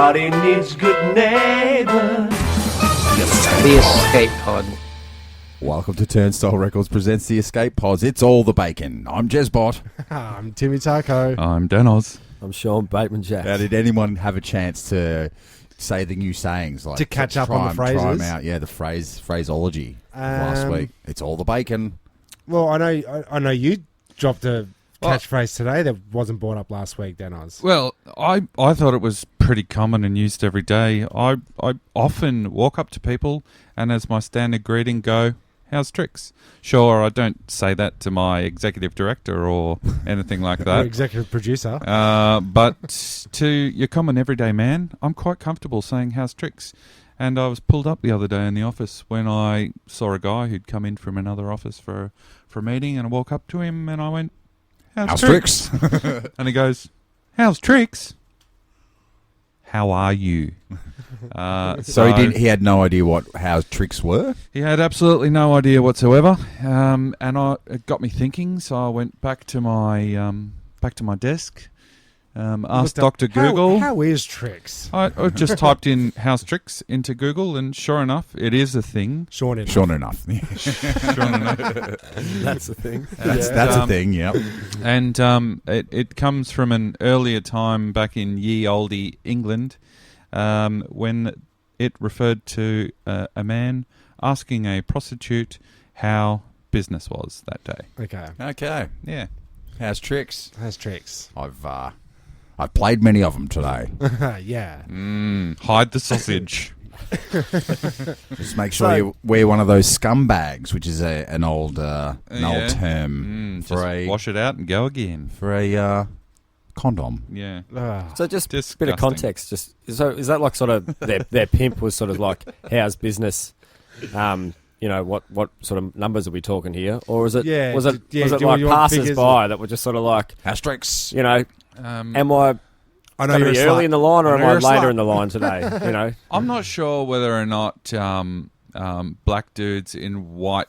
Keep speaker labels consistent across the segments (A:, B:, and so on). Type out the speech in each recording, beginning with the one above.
A: Everybody needs good neighbors.
B: The Escape Pod.
C: Welcome to Turnstile Records presents The Escape Pods. It's all the bacon. I'm Jezbot.
D: I'm Timmy Taco.
E: I'm Danoz.
F: I'm Sean BatemanJaxx.
C: Now, did anyone have a chance to say the new sayings?
D: To catch up on the phrases?
C: Try them out. Yeah, the phraseology of last week. It's all the bacon.
D: Well, I know you dropped a catchphrase today that wasn't brought up last week, Danoz.
E: Well, I thought it was pretty common and used every day. I often walk up to people and as my standard greeting go, "How's tricks?" Sure, I don't say that to my executive director or anything like that.
D: Your executive producer.
E: But to your common everyday man, I'm quite comfortable saying "How's tricks?" And I was pulled up the other day in the office when I saw a guy who'd come in from another office for a meeting, and I walked up to him and I went, How's tricks? And he goes, "How's tricks? How are you?"
C: So he had no idea how tricks were?
E: He had absolutely no idea whatsoever. And it got me thinking, so I went back to my desk, asked Dr. Google.
D: How is tricks?
E: I just typed in "how's tricks" into Google, and sure enough, it is a thing.
C: Sure enough.
E: Sure enough.
F: That's the thing.
C: That's a thing, yeah.
E: And it comes from an earlier time back in ye olde England, when it referred to a man asking a prostitute how business was that day.
C: Okay.
E: Yeah.
C: How's tricks?
D: How's tricks?
C: I've played many of them today.
D: Yeah.
E: Hide the sausage.
C: Just make sure you wear one of those scumbags, which is an old term for
E: just wash it out and go again.
C: For a condom.
E: Yeah.
F: So just
E: Disgusting.
F: a bit of context. So is that like sort of their pimp was sort of like, how's business? What sort of numbers are we talking here? Or was it like passers by that were just sort of like,
C: how's tricks?
F: Am I
D: I know
F: going to
D: you're
F: be early in the line or am I later in the
D: line?
F: line today?
E: I'm not sure whether or not black dudes in white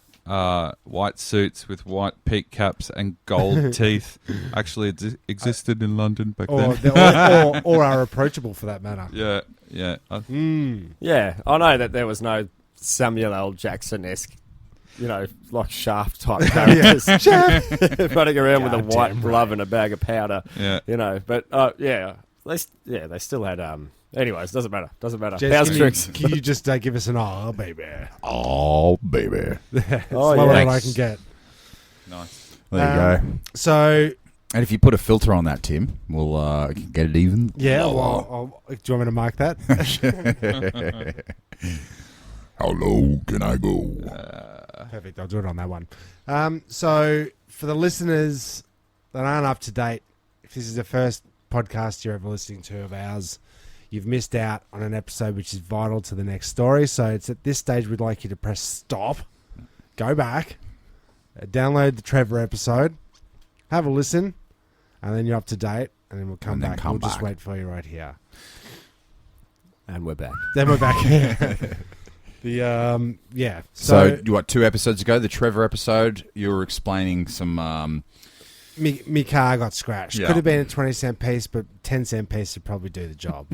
E: suits with white peak caps and gold teeth actually existed in London back then.
D: Or are approachable for that matter.
E: Yeah.
F: Yeah, I know that there was no Samuel L. Jackson-esque, like Shaft type characters running around with a white glove and a bag of powder.
E: Yeah.
F: But they still had. Anyways, doesn't matter.
D: Jess,
F: How's tricks?
D: Can you just give us an baby?
C: Oh, baby.
D: Oh, yeah. What I can get.
E: Nice.
C: There you go.
D: So,
C: and if you put a filter on that, Tim, we'll get it even.
D: Yeah, well, do you want me to mark that?
C: How low can I go?
D: Perfect, I'll do it on that one. So, for the listeners that aren't up to date, if this is the first podcast you're ever listening to of ours, you've missed out on an episode which is vital to the next story. So, it's at this stage we'd like you to press stop, go back, download the Trevor episode, have a listen, and then you're up to date, and then we'll come back. We'll just wait for you right here.
F: And we're back.
D: Then we're back.
C: So, what, 2 episodes ago, the Trevor episode, you were explaining some...
D: Me car got scratched.
C: Yeah.
D: Could have been a 20-cent piece, but 10-cent piece would probably do the job.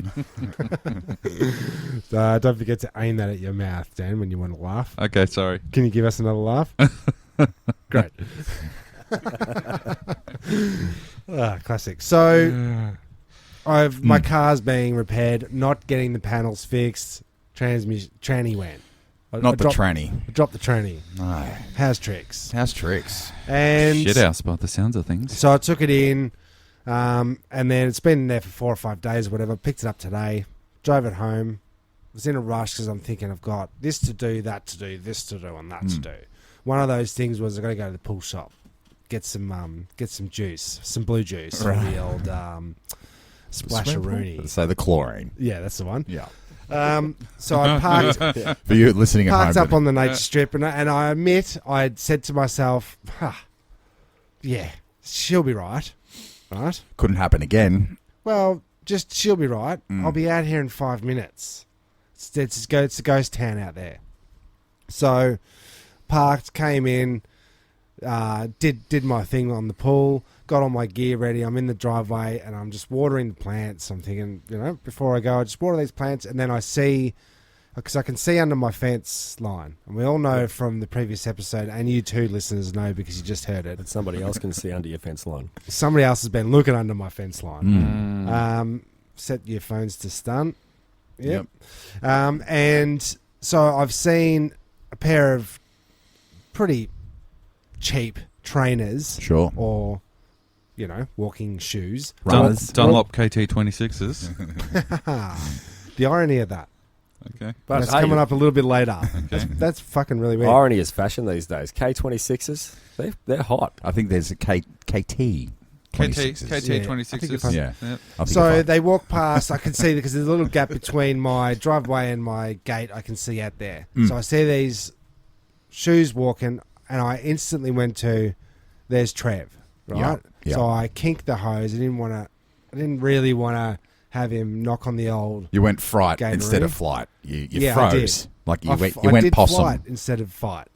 D: Don't forget to aim that at your mouth, Dan, when you want to laugh.
E: Okay, sorry.
D: Can you give us another laugh? Great. Classic. So, my car's being repaired, not getting the panels fixed. Tranny went.
C: Not the tranny.
D: I dropped the tranny.
C: No.
D: How's tricks?
C: How's tricks?
D: And
E: Shit house by the sounds of things.
D: so I took it in, and then it's been there for 4 or 5 days or whatever. Picked it up today, drove it home. Was in a rush because I'm thinking I've got this to do, that to do, this to do, and that to do. One of those things was I got to go to the pool shop, get some juice, some blue juice, or the old splasheroonie.
C: So the chlorine.
D: Yeah, that's the one.
C: Yeah.
D: So I parked.
C: For you listening at home.
D: Parked up on the nature strip, and I admit I had said to myself, yeah, she'll be right. Right?
C: Couldn't happen again.
D: Well, just she'll be right. I'll be out here in 5 minutes. It's a ghost town out there. So, parked, came in. did my thing on the pool, got all my gear ready. I'm in the driveway and I'm just watering the plants. I'm thinking, before I go, I just water these plants, and then I see, because I can see under my fence line, and we all know from the previous episode, and you two listeners know because you just heard it.
F: But somebody else can see under your fence line.
D: Somebody else has been looking under my fence line. Set your phones to stun. Yep. And so I've seen a pair of pretty cheap trainers.
C: Sure.
D: Or, walking shoes.
E: Dunlop KT26s.
D: The irony of that.
E: Okay.
F: But
D: that's coming up a little bit later. That's fucking really weird.
F: Irony is fashion these days. K26s, they're hot.
C: I think there's a KT.
E: KT26s.
C: Yeah.
D: So they walk past. I can see because there's a little gap between my driveway and my gate. I can see out there. So I see these shoes walking, and I instantly went to, there's Trev, right?
C: Yeah.
D: So I kinked the hose. I didn't really want to have him knock on the old.
C: You went fright
D: Gatorade.
C: instead of flight. You
D: I
C: froze.
D: did.
C: Like you
D: I
C: went
D: did
C: possum.
D: flight instead of fight.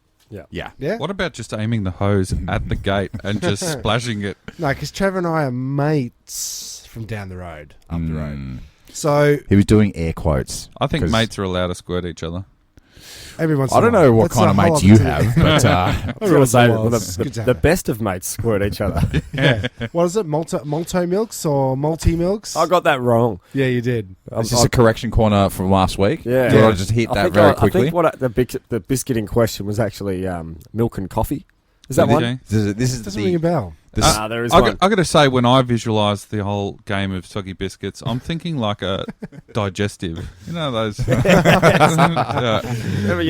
C: Yeah.
E: What about just aiming the hose at the gate and just splashing it?
D: No, because Trevor and I are mates from down the road, up the road. So
C: he was doing air quotes.
E: I think mates are allowed to squirt each other.
D: Every once
C: I don't know what
D: That's
C: kind of
D: a whole
C: mates you
D: other
C: have, but
F: I was going to say, the best of mates squirt each other.
D: Yeah. What is it? Multi milks or multi milks?
F: I got that wrong.
D: Yeah, you did.
C: is this a correction corner from last week?
F: Yeah.
C: Did I just hit that very quickly?
F: I think what the biscuit in question was actually milk and coffee. Is that one?
C: This is
D: Doesn't ring a bell.
F: There is
E: I
F: one.
E: got to say, when I visualise the whole game of soggy biscuits, I'm thinking like a digestive. You know those.
F: You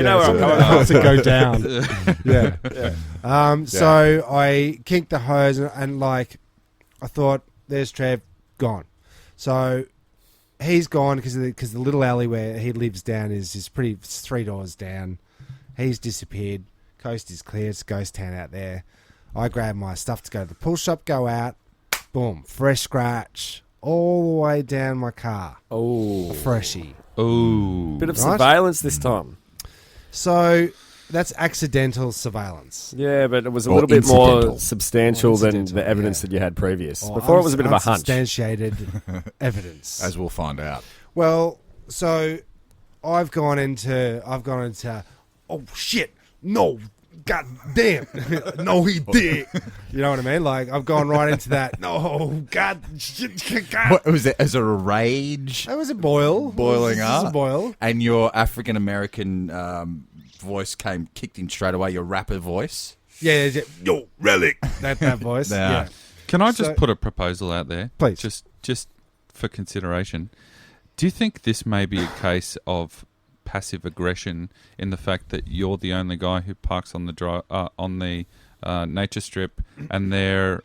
F: know where I'm coming
D: to go down. So I kinked the hose and I thought, there's Trev, gone. So he's gone because the little alley where he lives down is pretty 3 doors down. He's disappeared. Coast is clear. It's ghost town out there. I grab my stuff to go to the pool shop, go out, boom, fresh scratch all the way down my car.
F: Oh.
D: Freshie.
E: Oh.
F: Bit of surveillance this time.
D: So that's accidental surveillance.
F: Yeah, but it was a little bit more substantial than the evidence that you had previous. Before it was a bit of a hunch.
D: Unsubstantiated evidence.
C: As we'll find out.
D: Well, so I've gone into, oh shit, no, god damn, no he did. You know what I mean? Like, I've gone right into that, no, god, shit, god.
C: What was it? As a rage?
D: That was a boil.
C: Boiling
D: It
C: up.
D: was a boil.
C: And your African American voice kicked in straight away, your rapper voice.
D: Yeah, yo, relic. That voice. Yeah.
E: Can I just put a proposal out there?
D: Please.
E: Just for consideration. Do you think this may be a case of passive aggression in the fact that you're the only guy who parks on the nature strip, and they're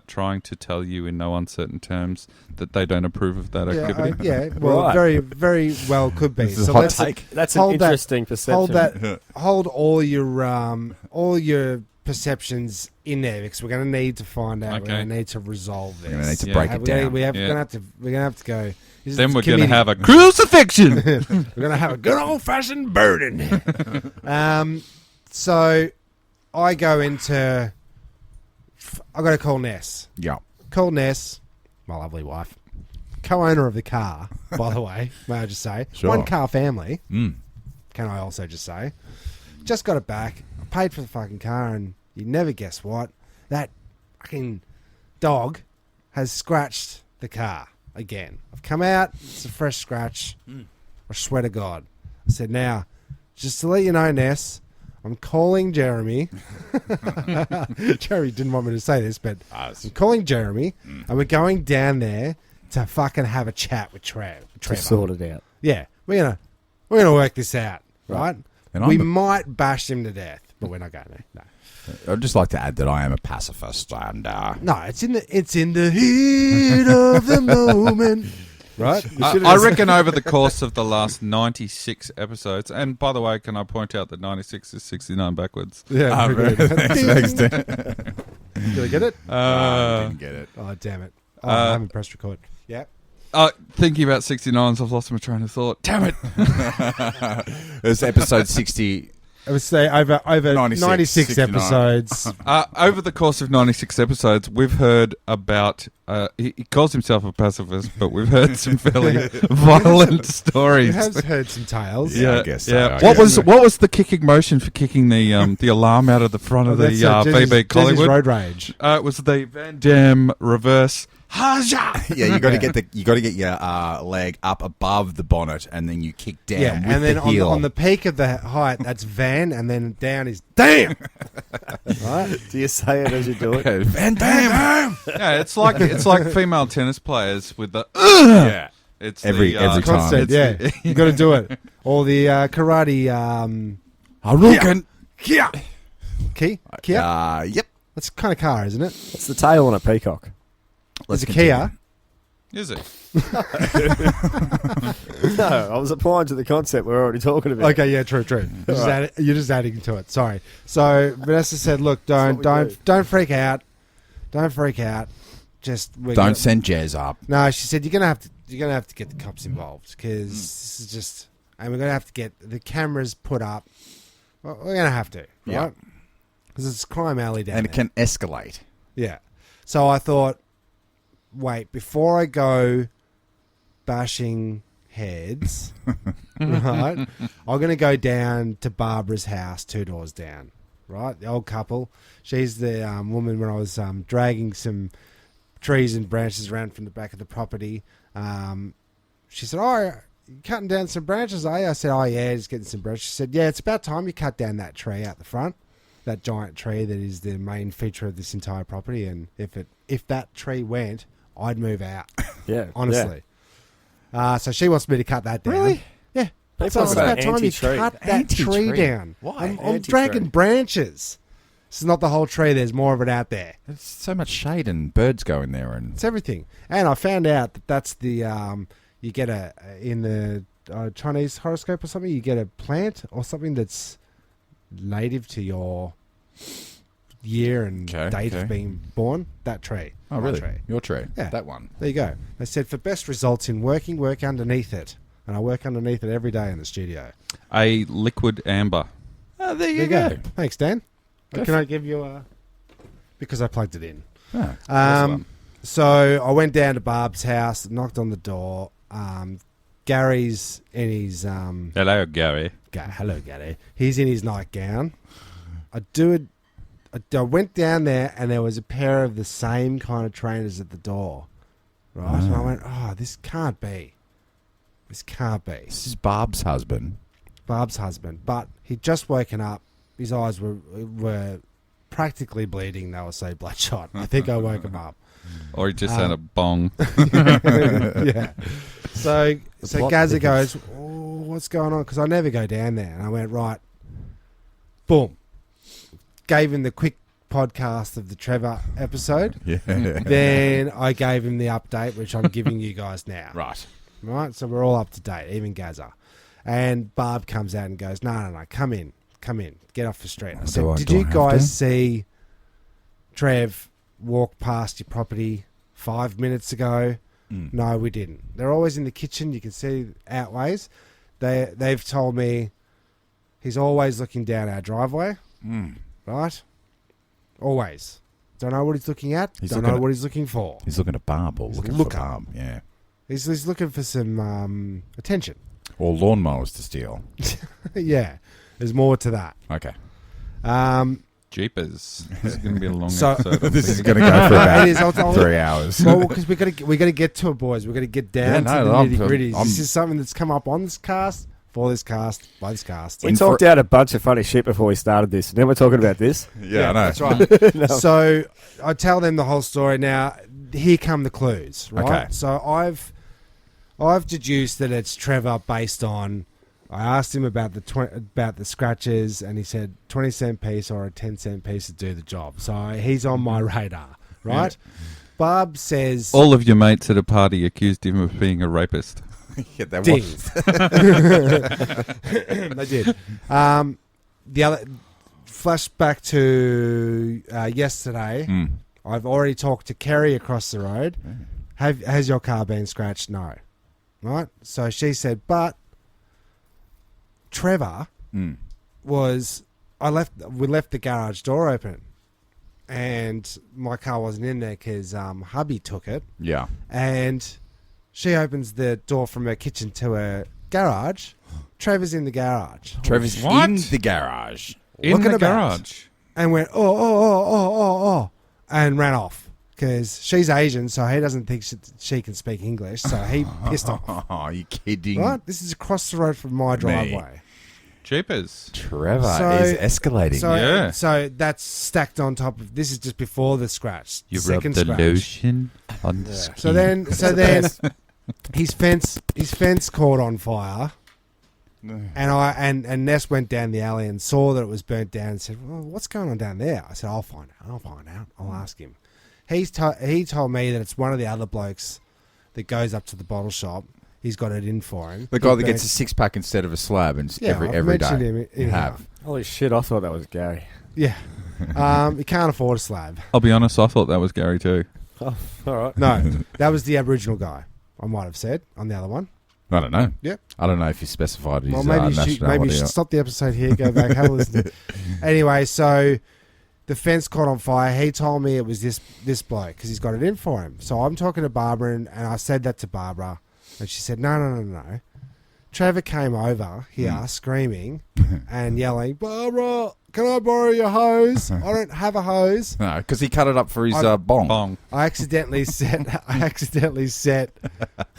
E: trying to tell you in no uncertain terms that they don't approve of that activity?
D: Well,
F: Right.
D: very, very well could be.
C: So hot take.
F: That's an interesting perception.
D: Hold all your perceptions in there, because we're going to need to find out.
E: Okay.
D: We're going to need to resolve this.
C: We're going to need to break it down.
D: We're going to have to go.
E: Then we're going to have a crucifixion.
D: We're going to have a good old fashioned burning. So I go into. I got to call Ness.
C: Yeah.
D: Call Ness, my lovely wife, co-owner of the car. By the way, may I just say,
C: Sure.
D: one car family.
C: Mm.
D: Can I also just say, just got it back. I paid for the fucking car, and you never guess what? That fucking dog has scratched the car again. I've come out. It's a fresh scratch. I swear to God. I said, now, just to let you know, Ness, I'm calling Jeremy. Jeremy didn't want me to say this, but I'm calling Jeremy, and we're going down there to fucking have a chat with Trevor.
F: To sort it out.
D: Yeah, we're gonna work this out, right?
C: And
D: We might bash him to death, but we're not going to. No.
C: I'd just like to add that I am a pacifist, and
D: No, it's in the heat of the moment, right?
E: I reckon over the course of the last 96 episodes, and by the way, can I point out that 96 is 69 backwards?
D: Yeah, very good.
C: thanks, Dan.
D: Did I get it?
C: I didn't get it.
D: Oh, damn it! I haven't pressed record. Yeah.
E: Thinking about 69s, I've lost my train of thought. Damn it!
C: It was episode 60.
D: I would say over 96
C: 69.
D: episodes.
E: Over the course of 96 episodes, we've heard about... he calls himself a pacifist, but we've heard some fairly violent stories.
D: We have heard some tales.
C: Yeah, I guess so,
E: Yeah.
C: I guess.
E: What was the kicking motion for kicking the alarm out of the front of the BB Collingwood?
D: Road Rage.
E: It was the Van Damme reverse. Haja!
C: Yeah, you got to get your leg up above the bonnet, and then you kick down.
D: Yeah,
C: with
D: and then
C: the heel.
D: on the peak of the height, that's Van, and then down is damn. Right?
F: Do you say it as you do it?
C: Van Damme.
E: Yeah, it's like female tennis players with the.
C: Yeah,
E: It's
C: every time.
D: Constant, yeah. You got to do it. Or the karate.
C: Haruken.
D: Kia. Kia.
C: Yep.
D: That's kind of car, isn't it?
F: It's the tail on a peacock.
D: It's a Kia.
E: Is it?
F: No, I was applying to the concept we're already talking about.
D: Okay, yeah, true. You're just adding to it. Sorry. So Vanessa said, "Look, don't freak out. Don't freak out. Just
C: Don't send Jez up."
D: No, she said you're gonna have to get the cops involved because this is just, and we're gonna have to get the cameras put up. Well, we're gonna have to, right?
C: Yeah.
D: Because it's crime alley down
C: And
D: there.
C: it can escalate.
D: Yeah. So I thought, wait, before I go bashing heads, right, I'm going to go down to Barbara's house 2 doors down, right? The old couple. She's the woman when I was dragging some trees and branches around from the back of the property. She said, "Oh, you're cutting down some branches, are you?" I said, "Oh, yeah, just getting some branches." She said, "Yeah, it's about time you cut down that tree out the front. That giant tree that is the main feature of this entire property, and if that tree went, I'd move out."
F: Yeah,
D: honestly. So she wants me to cut that down.
C: Really?
D: Yeah.
F: People
D: So it's about
F: say
D: time you
F: anti-tree.
D: cut that tree down.
C: Why?
D: I'm
F: Anti-tree.
D: dragging branches. This is not the whole tree. There's more of it out there.
C: There's so much shade and birds go in there, and
D: It's everything. And I found out that that's the you get in the Chinese horoscope or something. You get a plant or something that's native to your year and date of being born. That tree.
C: oh
D: My
C: really?
D: tree.
C: Your tree?
D: Yeah.
C: That one.
D: There you go. They said for best results in working, work underneath it. And I work underneath it every day in the studio.
E: A liquid amber.
C: Oh, there
D: There you go. Thanks, Dan. Can I give you a... Because I plugged it in.
C: Oh,
D: So I went down to Barb's house, knocked on the door. Gary's in his...
E: Hello, Gary.
D: hello, Gary. He's in his nightgown. I went down there and there was a pair of the same kind of trainers at the door. Right? And I went, oh, this can't be. This can't be.
C: This is Barb's husband.
D: Barb's husband. But he'd just woken up. His eyes were practically bleeding. They were so bloodshot. I think I woke him up.
E: Or he just had a bong.
D: Yeah. So Gazza
F: thickens.
D: goes, oh, what's going on? Because I never go down there. And I went, right. Boom. Gave him the quick podcast of the Trevor episode.
C: Yeah.
D: Then I gave him the update, which I'm giving you guys now.
C: Right.
D: Right? So we're all up to date, even Gazza. And Barb comes out and goes, no, come in, get off the street. I said, did you guys see Trev walk past your property 5 minutes ago? No, we didn't. They're always in the kitchen. You can see outways. They've told me he's always looking down our driveway. Right? Always. Don't know what he's looking at. Don't know what he's looking for.
C: He's looking at Barb or looking for Barb. Yeah.
D: He's looking for some attention.
C: Or lawnmowers to steal.
D: Yeah. There's more to that.
C: Okay.
E: Jeepers. This is going to be a long
D: So-
E: episode.
C: This is going to go for about
D: It is. I'll-
C: 3 hours.
D: Well, because we got to get to it, boys. We got to get down
C: Yeah,
D: to
C: no,
D: the
C: I'm-
D: nitty gritty.
C: I'm-
D: This is something that's come up on this cast, for this cast, by this cast.
F: We talked out a bunch of funny shit before we started this, and then we're talking about this.
C: Yeah, I know.
D: That's right. So I tell them the whole story. Now, here come the clues. Right.
C: Okay.
D: So I've deduced that it's Trevor based on. I asked him about the scratches, and he said 20-cent piece or a 10-cent piece to do the job. So he's on my radar, right?
C: Yeah.
D: Bob says
E: All of your mates at a party accused him of being a rapist.
C: Yeah, that
D: ding.
C: was.
D: They did. The other flashback to yesterday. I've already talked to Kerry across the road. Has your car been scratched? No. Right? So she said, but Trevor was we left the garage door open, and my car wasn't in there because hubby took it.
C: Yeah.
D: And she opens the door from her kitchen to her garage. Trevor's in the garage.
C: Trevor's
E: What?
C: in the garage.
E: In
D: Looking
E: the
D: about.
E: garage.
D: And went, oh, and ran off. Because she's Asian, so he doesn't think she can speak English, so he pissed off.
C: Oh, are you kidding?
D: Right? This is across the road from my driveway.
E: Jeepers.
C: Trevor
D: So-
C: is escalating.
D: So,
E: Yeah.
D: so that's stacked on top of... This is just before the scratch.
E: You
D: second
E: rubbed the
D: scratch.
E: lotion on the skin.
D: So then his fence caught on fire, and Ness went down the alley and saw that it was burnt down and said, "Well, what's going on down there?" I said, "I'll find out. I'll ask him." He told me that it's one of the other blokes that goes up to the bottle shop. He's got it in for him.
C: The guy
D: He
C: that gets a
D: burnt-
C: 6-pack instead of a slab and
D: Yeah,
C: every
D: I've mentioned
C: day.
D: him
C: You
D: in
C: have.
F: Holy shit! I thought that was Gary.
D: Yeah. You can't afford a slab.
E: I'll be honest, I thought that was Gary too.
F: Oh, all right.
D: No, that was the Aboriginal guy. I might have said on the other one.
C: I don't know.
D: Yep.
C: I don't know if he specified his
D: Well, maybe you
C: nationality.
D: should stop the episode here, go back, have a listen. Anyway, so the fence caught on fire. He told me it was this bloke because he's got it in for him. So I'm talking to Barbara, and I said that to Barbara, and she said, no. Trevor came over here screaming and yelling, "Barbara, can I borrow your hose? I don't have a hose."
C: No, because he cut it up for his bong.
E: Bong.
D: I accidentally set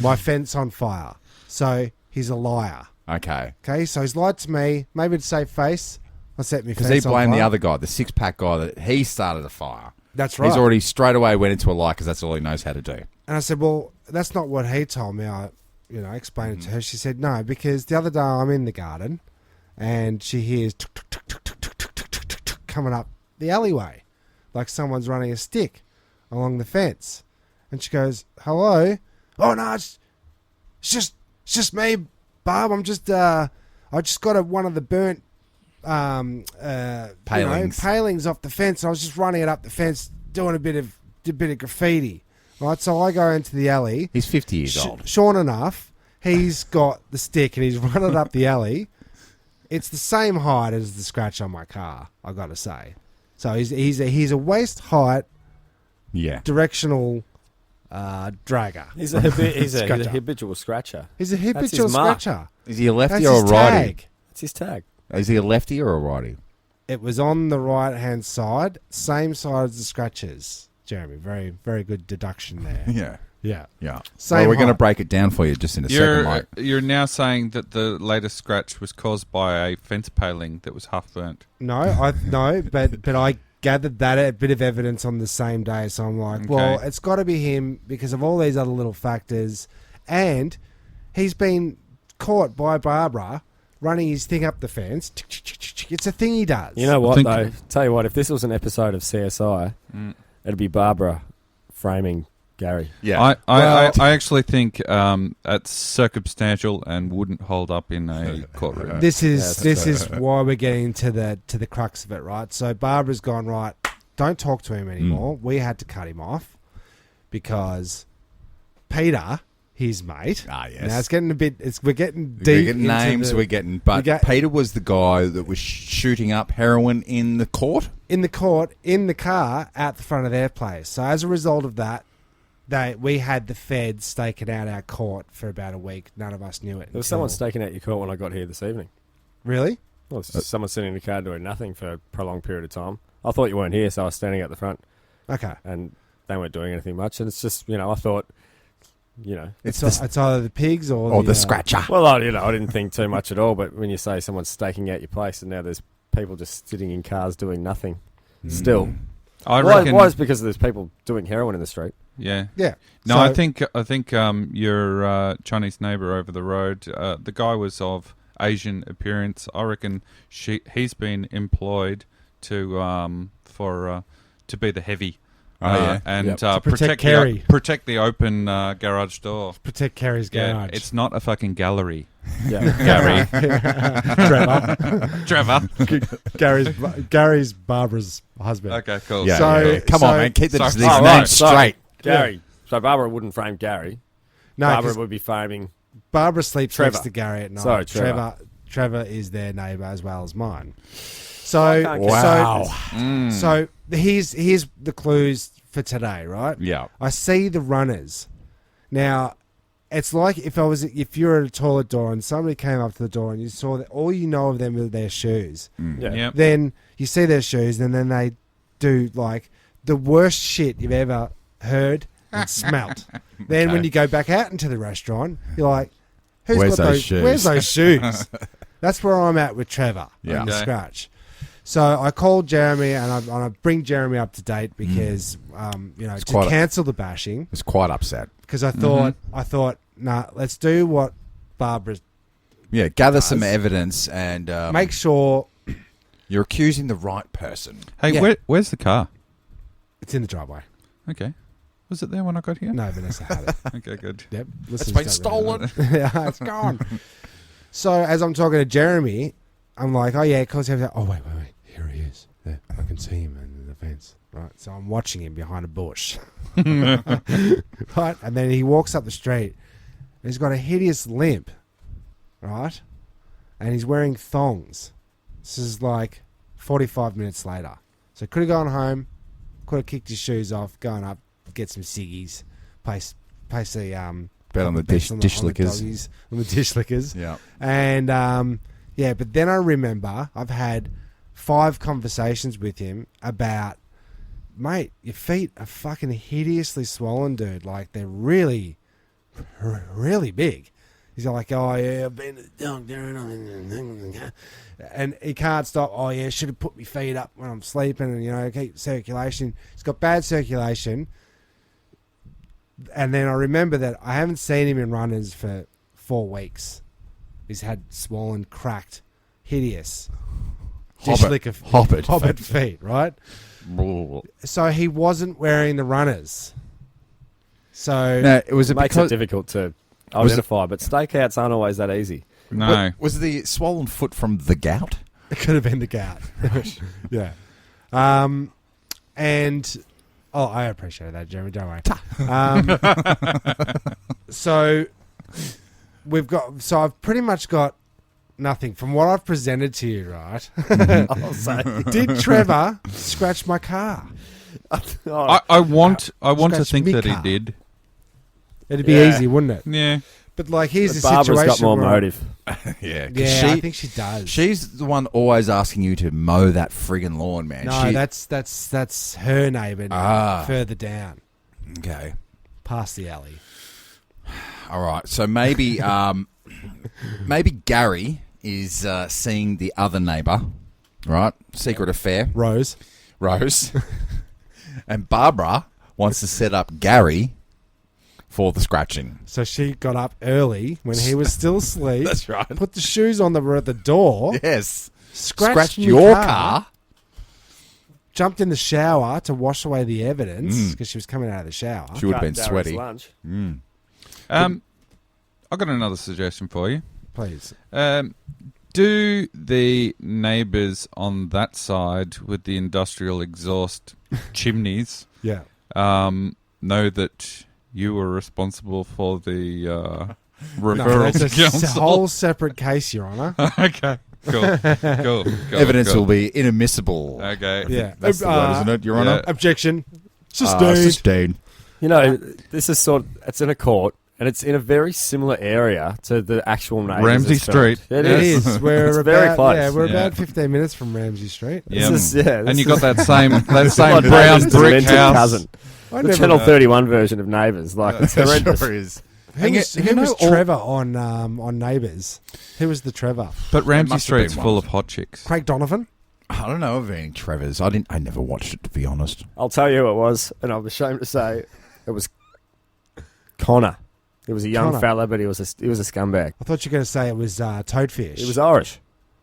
D: my fence on fire. So he's a liar.
C: Okay.
D: Okay, so he's lied to me. Maybe to save face, I set me
C: Because
D: fence
C: he
D: on
C: blamed
D: fire.
C: the other guy, the 6-pack guy, that he started the fire.
D: That's right.
C: He's already straight away went into a lie because that's all he knows how to do.
D: And I said, well, that's not what he told me. I explained it to her. She said, no, because the other day I'm in the garden and she hears tuk, tuk, tuk, tuk, tuk, tuk, tuk, tuk, tuk, tuk, coming up the alleyway, like someone's running a stick along the fence. And she goes, "Hello?" "Oh, no, it's just me, Barb. I'm just, I just got one of the burnt palings off the fence. I was just running it up the fence, doing a bit of graffiti." Right, so I go into the alley.
C: He's 50 years old.
D: Sure enough, he's got the stick and he's running up the alley. It's the same height as the scratch on my car, I got to say. So he's a waist height
C: Yeah.
D: directional dragger.
F: He's a
D: Scratcher.
F: habitual scratcher.
D: He's a
F: his
D: habitual
F: mark.
D: scratcher.
C: Is he a lefty
D: That's
C: or a
D: his
C: righty?
D: tag.
F: That's his tag.
C: Is he a lefty or a righty?
D: It was on the right-hand side, same side as the scratches. Jeremy, very, very good deduction there.
C: Yeah.
D: Yeah.
C: Yeah.
D: Same
C: Well, we're going to
D: height.
C: break it down for you just in a second, mate.
E: You're now saying that the latest scratch was caused by a fence paling that was half burnt.
D: No, but I gathered that a bit of evidence on the same day, so I'm like, well, it's got to be him because of all these other little factors, and he's been caught by Barbara running his thing up the fence. It's a thing he does.
F: You know what, though? Tell you what, if this was an episode of CSI, it'd be Barbara framing Gary.
C: Yeah.
E: I actually think it's circumstantial and wouldn't hold up in a courtroom.
D: This is why we're getting to the crux of it, right? So Barbara's gone, right, don't talk to him anymore. We had to cut him off because Peter, his mate.
C: Ah, yes.
D: Now it's getting we're getting deep.
C: We're getting
D: into
C: names, but Peter was the guy that was shooting up heroin in the court?
D: in the car out the front of their place. So as a result of that, we had the feds staking out our court for about a week. None of us knew it.
F: There was someone staking out your court when I got here this evening.
D: Really?
F: Well, it's just someone sitting in the car doing nothing for a prolonged period of time. I thought you weren't here, so I was standing at the front.
D: Okay.
F: And they weren't doing anything much. And it's just, I thought,
D: It's either the pigs or
C: the scratcher.
F: Well, I didn't think too much at all. But when you say someone's staking out your place and now there's people just sitting in cars doing nothing, still.
E: I reckon.
F: Why is it because there's people doing heroin in the street?
E: Yeah.
D: Yeah.
E: No,
D: So-
E: I think your Chinese neighbour over the road, the guy was of Asian appearance. I reckon he's been employed to be the heavy. And
D: To protect Kerry.
E: Protect the open garage door.
D: Protect Kerry's garage.
E: It's not a fucking gallery.
F: Yeah.
E: Gary.
D: Trevor.
E: Trevor.
D: Gary's Barbara's husband.
E: Okay, cool.
C: Yeah,
D: So-
C: yeah. Come on,
D: so-
C: man. Keep these
E: Sorry.
C: names
F: right.
C: straight.
F: Gary. So Barbara wouldn't frame Gary.
D: No,
F: Barbara
D: 'cause
F: would be framing.
D: Barbara sleeps
F: Trevor.
D: next to Gary at night.
F: Sorry, Trevor.
D: Trevor is their neighbour as well as mine. So here's the clues for today, right?
C: Yeah.
D: I see the runners. Now, it's like if you're at a toilet door and somebody came up to the door and you saw that all you know of them are their shoes.
E: Yep.
D: Then you see their shoes and then they do like the worst shit you've ever heard and smelt. Then when you go back out into the restaurant, you're like,
C: Where's those shoes?
D: Where's those shoes? That's where I'm at with Trevor.
C: Yeah.
D: On the scratch. So I called Jeremy and I bring Jeremy up to date because to cancel the bashing.
C: It's quite upset
D: Because I thought, nah, let's do what Barbara.
C: Yeah, gather some evidence and
D: make sure
C: you're accusing the right person.
E: Hey,
D: Yeah.
E: where's the car?
D: it's in the driveway.
E: Okay. Was it there when I got here?
D: No, Vanessa had it.
E: Okay, good.
D: Yep,
C: It's been stolen.
D: Yeah, it's gone. So as I'm talking to Jeremy, I'm like, oh yeah, because oh wait, here he is. There, I can see him in the fence. Right, so I'm watching him behind a bush. Right, and then he walks up the street. And he's got a hideous limp, right, and he's wearing thongs. This is like 45 minutes later. So could have gone home, could have kicked his shoes off, gone up, get some ciggies, place the
C: Bet on the dish lickers.
D: On the dish lickers.
C: Yeah.
D: And but then I remember I've had 5 conversations with him about, mate, your feet are fucking hideously swollen, dude. Like they're really, really big. He's like, oh yeah, I've been to the doctor, and he can't stop. Oh yeah, should have put my feet up when I'm sleeping, and keep circulation. He's got bad circulation. And then I remember that I haven't seen him in runners for 4 weeks. He's had swollen, cracked, hideous hobbit feet, right? So he wasn't wearing the runners. So
C: No, it
F: makes it difficult to identify, but stakeouts aren't always that easy.
E: No.
C: Was the swollen foot from the gout?
D: it could have been the gout. Yeah. And I appreciate that, Jeremy. Don't worry. So I've pretty much got nothing from what I've presented to you, right?
F: I'll say.
D: Did Trevor scratch my car?
E: I want to think
D: me
E: that he
D: car.
E: did.
D: It'd be easy, wouldn't it?
E: Yeah.
D: But like, here's the
F: Barbara's
D: situation.
F: got more
D: where-
F: motive.
C: Yeah. 'cause
D: Yeah, I think she does.
C: She's the one always asking you to mow that friggin' lawn, man.
D: No, that's her neighbour further down,
C: Okay.
D: past the alley.
C: All right. So maybe maybe Gary is seeing the other neighbour, right? Secret affair.
D: Rose.
C: And Barbara wants to set up Gary for the scratching.
D: So she got up early when he was still asleep.
C: That's right.
D: Put the shoes on at the door.
C: Yes.
D: Scratched
C: your car.
D: Jumped in the shower to wash away the evidence because she was coming out of the shower.
C: She would have been
F: Cut
C: sweaty.
F: Darren's lunch.
E: I've got another suggestion for you.
D: Please.
E: Do the neighbours on that side with the industrial exhaust chimneys
D: Yeah.
E: know that you were responsible for the
D: No,
E: referral to
D: that's a
E: council?
D: whole separate case, Your Honour.
E: Okay, cool.
C: Evidence will be inadmissible.
E: Okay.
D: Yeah.
C: That's the word, isn't it, Your Honour?
D: Objection. Sustained.
C: Sustained.
F: This is it's in a court, and it's in a very similar area to the actual neighbours.
E: Ramsey
F: it's filmed.
E: Street.
F: It
D: It
F: is.
D: is. We're
F: It's
D: about,
F: very close.
D: Yeah, we're
E: Yeah.
D: about 15 minutes from Ramsey Street.
E: Yeah.
F: This
E: And you got that same
F: It's
E: brown
F: like Neighbours'
E: brick
F: demented
E: house.
F: cousin.
D: I
F: The
D: never-
F: Channel 31 version of Neighbours. Like, it's horrendous.
C: Sure is.
D: Who was,
C: And you know all-
D: Trevor on Neighbours? Who was the Trevor?
E: But Ramsey
C: must have been
E: Street's
C: one.
E: full of hot chicks.
D: Craig Donovan?
C: I don't know of any Trevors. I never watched it, to be honest.
F: I'll tell you who it was, and I'm ashamed to say it was Connor. He was a young
D: Connor.
F: fella, but he was a scumbag.
D: I thought you were going to say it was Toadfish.
F: He was Irish.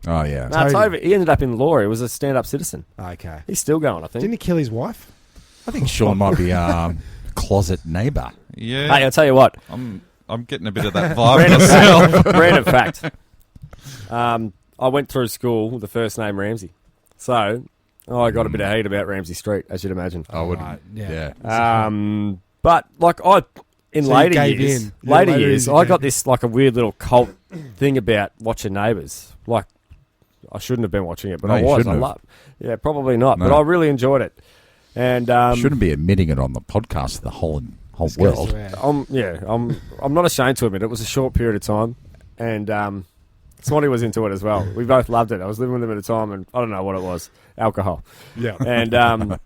C: Oh, yeah.
F: No, it's
D: Toady.
F: over. He ended up in law. He was a stand-up citizen.
D: Okay.
F: He's still going, I think.
D: Didn't he kill his wife?
C: I think Sean might be closet neighbour.
E: Yeah.
F: Hey, I'll tell you what.
E: I'm getting a bit of that vibe myself.
F: Random fact. I went through school with the first name Ramsey. So, I got a bit of hate about Ramsey Street, as you'd imagine.
C: I would.
D: Right, yeah.
C: Yeah.
F: But, like, in
D: So you
F: later
D: gave
F: years,
D: in.
F: later
D: Later
F: years,
D: you
F: I
D: gave
F: got
D: in.
F: this like a weird little cult thing about watching Neighbours. Like, I shouldn't have been watching it, but
C: No,
F: I
C: you
F: was.
C: shouldn't have.
F: Yeah, probably not.
C: No.
F: But I really enjoyed it. And
C: Shouldn't be admitting it on the podcast to the whole world.
F: I'm not ashamed to admit it was a short period of time, and Swatty was into it as well. We both loved it. I was living with him at the time, and I don't know what it was, alcohol.
D: Yeah.
F: And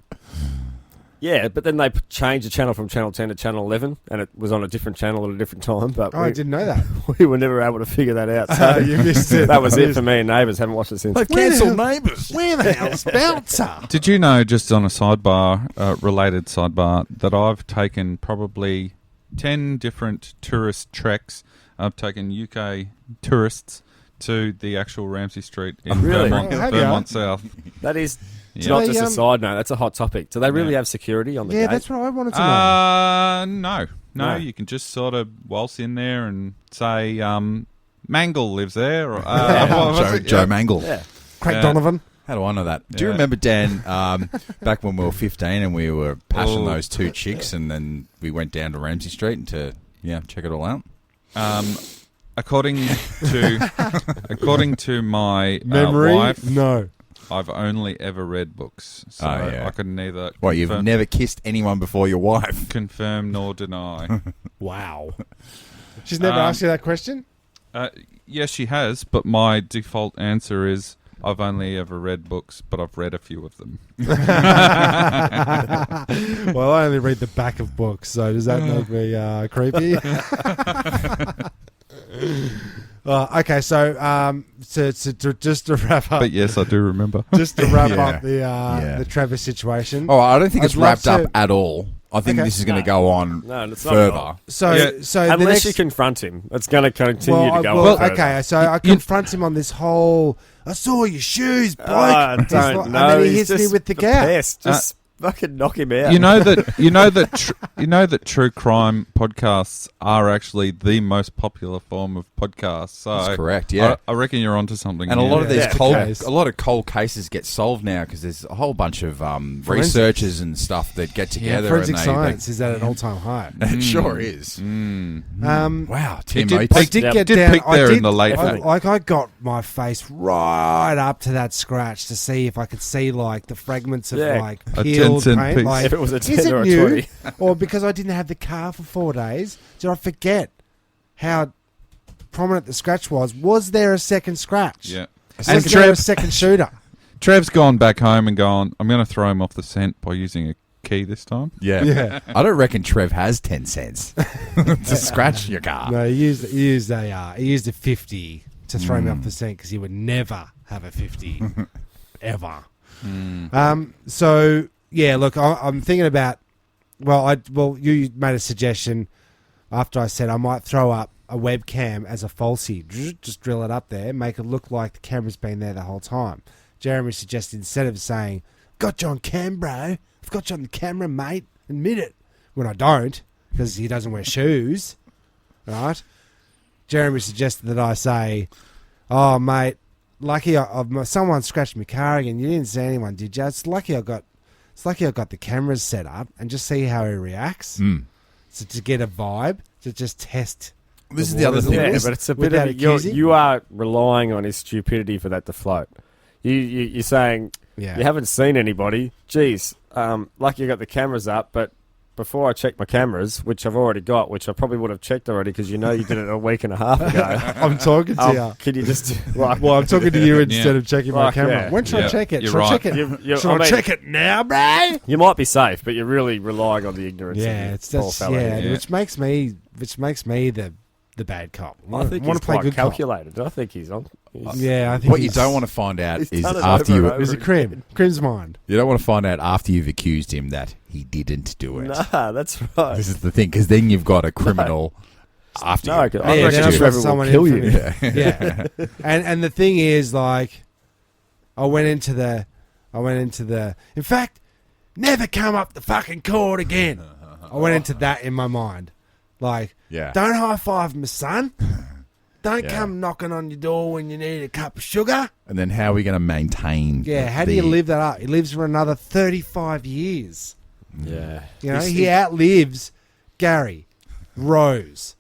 F: yeah, but then they changed the channel from Channel 10 to Channel 11, and it was on a different channel at a different time. But
D: I didn't know that.
F: we were never able to figure that out. So
D: You missed it.
F: that was it for me and Neighbours. Haven't watched it since.
C: Cancel Neighbours.
D: Where the hell's Bouncer?
E: Did you know, just on a sidebar, related sidebar, that I've taken probably 10 different tourist treks. I've taken UK tourists to the actual RamsMe Street in
F: Really?
E: Vermont South.
F: That is
E: Yeah.
F: not
D: Do
F: just
D: they,
F: a side note. That's a hot topic. Do they really have security on the
D: Yeah,
F: gate?
D: that's what I wanted to know.
E: No.
F: No.
E: You can just sort of waltz in there and say, Mangle lives there. Or,
C: Joe Mangle.
F: Yeah.
D: Craig
E: Yeah.
D: Donovan.
C: How do I know that? Do you
E: Yeah.
C: remember, Dan, back when we were 15 and we were pashing
E: Oh.
C: those two chicks and then we went down to RamsMe Street to check it all out?
E: According to my
D: Memory?
E: wife,
D: No.
E: I've only ever read books, so
C: Oh, yeah.
E: I could neither
C: What, you've never kissed anyone before your wife?
E: confirm nor deny.
D: Wow. She's never
E: Um,
D: asked you that question?
E: Yes, she has, but my default answer is I've only ever read books, but I've read a few of them.
D: Well, I only read the back of books, so does that make me creepy? Okay, so just to wrap up,
E: But yes, I do remember.
D: just to wrap
C: Yeah.
D: up the Trevor situation.
C: Oh, I don't think it's
D: I'd love
C: wrapped up
D: to-
C: at all. I think
D: Okay.
C: this is going to go on
F: No, it's not at all.
C: further.
D: So,
E: Yeah.
D: so the
F: Unless
D: next,
F: you confront him, it's going to continue
D: well,
F: to go
D: well,
F: on further.
D: okay, so I confront him on this whole. I saw your shoes, bloke.
F: I
D: He's
F: don't
D: like-
F: know.
D: And then he
F: He's
D: hits me
F: just
D: with the gap.
F: pest. Just fucking knock him out.
E: You know that true crime podcasts are actually the most popular form of podcasts. So
C: That's correct, yeah.
E: I reckon you're onto something.
C: And a
E: here.
C: lot of these
D: Yeah, case.
C: a lot of cold cases get solved now because there's a whole bunch of researchers and stuff that get together.
D: Forensic
C: and
D: science is at an all-time high.
C: It sure is. Wow, Tim,
E: did
C: I
E: peak-
D: did
F: Yep.
D: get
E: did
D: down.
E: peak there in the late
D: I,
E: night.
D: I got my face right up to that scratch to see if I could see like the fragments of
F: Yeah.
D: like
E: A
D: peeled
E: 10-cent
D: paint.
E: piece.
D: Like,
F: If it was a
D: is
F: 10
D: it
F: or a
D: new?
F: 20.
D: Or because I didn't have the car for 4 days, did I forget how prominent the scratch was? Was there a second scratch?
E: Yeah.
D: Was
E: And
D: there a second shooter?
E: Trev's gone back home and gone, I'm going to throw him off the scent by using a key this time.
D: Yeah.
C: I don't reckon Trev has 10 cents to scratch your car.
D: No, he used a 50 to throw me off the scent because he would never have a 50 ever. So yeah, look, I'm thinking about. Well, you made a suggestion after I said I might throw up a webcam as a falsie. Just drill it up there, make it look like the camera's been there the whole time. Jeremy suggested instead of saying, "Got you on cam, bro. I've got you on the camera, mate. Admit it." When I don't, because he doesn't wear shoes, right? Jeremy suggested that I say, "Oh, mate, lucky someone scratched my car again. You didn't see anyone, did you? It's lucky I got the cameras set up and just see how he reacts. So to get a vibe, to just test."
C: This is the other
D: waters
C: thing.
D: a
F: Yeah,
D: little
F: but it's a bit
D: without
F: of
D: accusing.
F: you are relying on his stupidity for that to float. You're saying
D: Yeah.
F: you haven't seen anybody. Geez, lucky you got the cameras up, but before I check my cameras, which I've already got, which I probably would have checked already because you know you did it a week and a half ago.
D: I'm talking to you.
F: Can you just like?
D: Well, I'm talking to you instead of checking my
F: Like,
D: camera.
F: yeah.
D: When should I
E: Yeah,
D: check it?
E: you're
D: Should I
E: right.
D: check it?
F: You-
D: Should
F: I
D: I
F: mean-
D: check it now, bro?
F: You might be safe, but you're really relying on the ignorance.
D: Yeah,
F: of
D: it's
F: the poor
D: that's
F: fella.
E: Yeah.
D: which makes me the bad cop.
F: I think
D: wanna
F: he's quite
D: cop.
F: calculated. I think he's on.
D: Yeah, I think
C: What you
D: he's-
C: don't want to find out
F: He's
C: is
F: done it
C: after
F: over
C: you.
F: and over.
D: Is it Crim's mind?
C: You don't want to find out after you've accused him that he didn't do it.
F: Nah, that's right.
C: This is the thing, because then you've got a criminal after
F: No,
C: you.
F: 'cause
D: Yeah,
F: I
D: then
F: reckon
D: I've got
F: Trevor will
D: someone
F: kill
D: in
F: you.
D: for me. Yeah, and the thing is, like, I went into the. In fact, never come up the fucking court again. I went into that in my mind, like,
C: Yeah.
D: don't high five me, son. Don't
C: Yeah.
D: come knocking on your door when you need a cup of sugar.
C: And then how are we going to maintain?
D: Yeah, how do you live that up? He lives for another 35 years.
F: Yeah.
D: You know, he outlives Gary. Rose,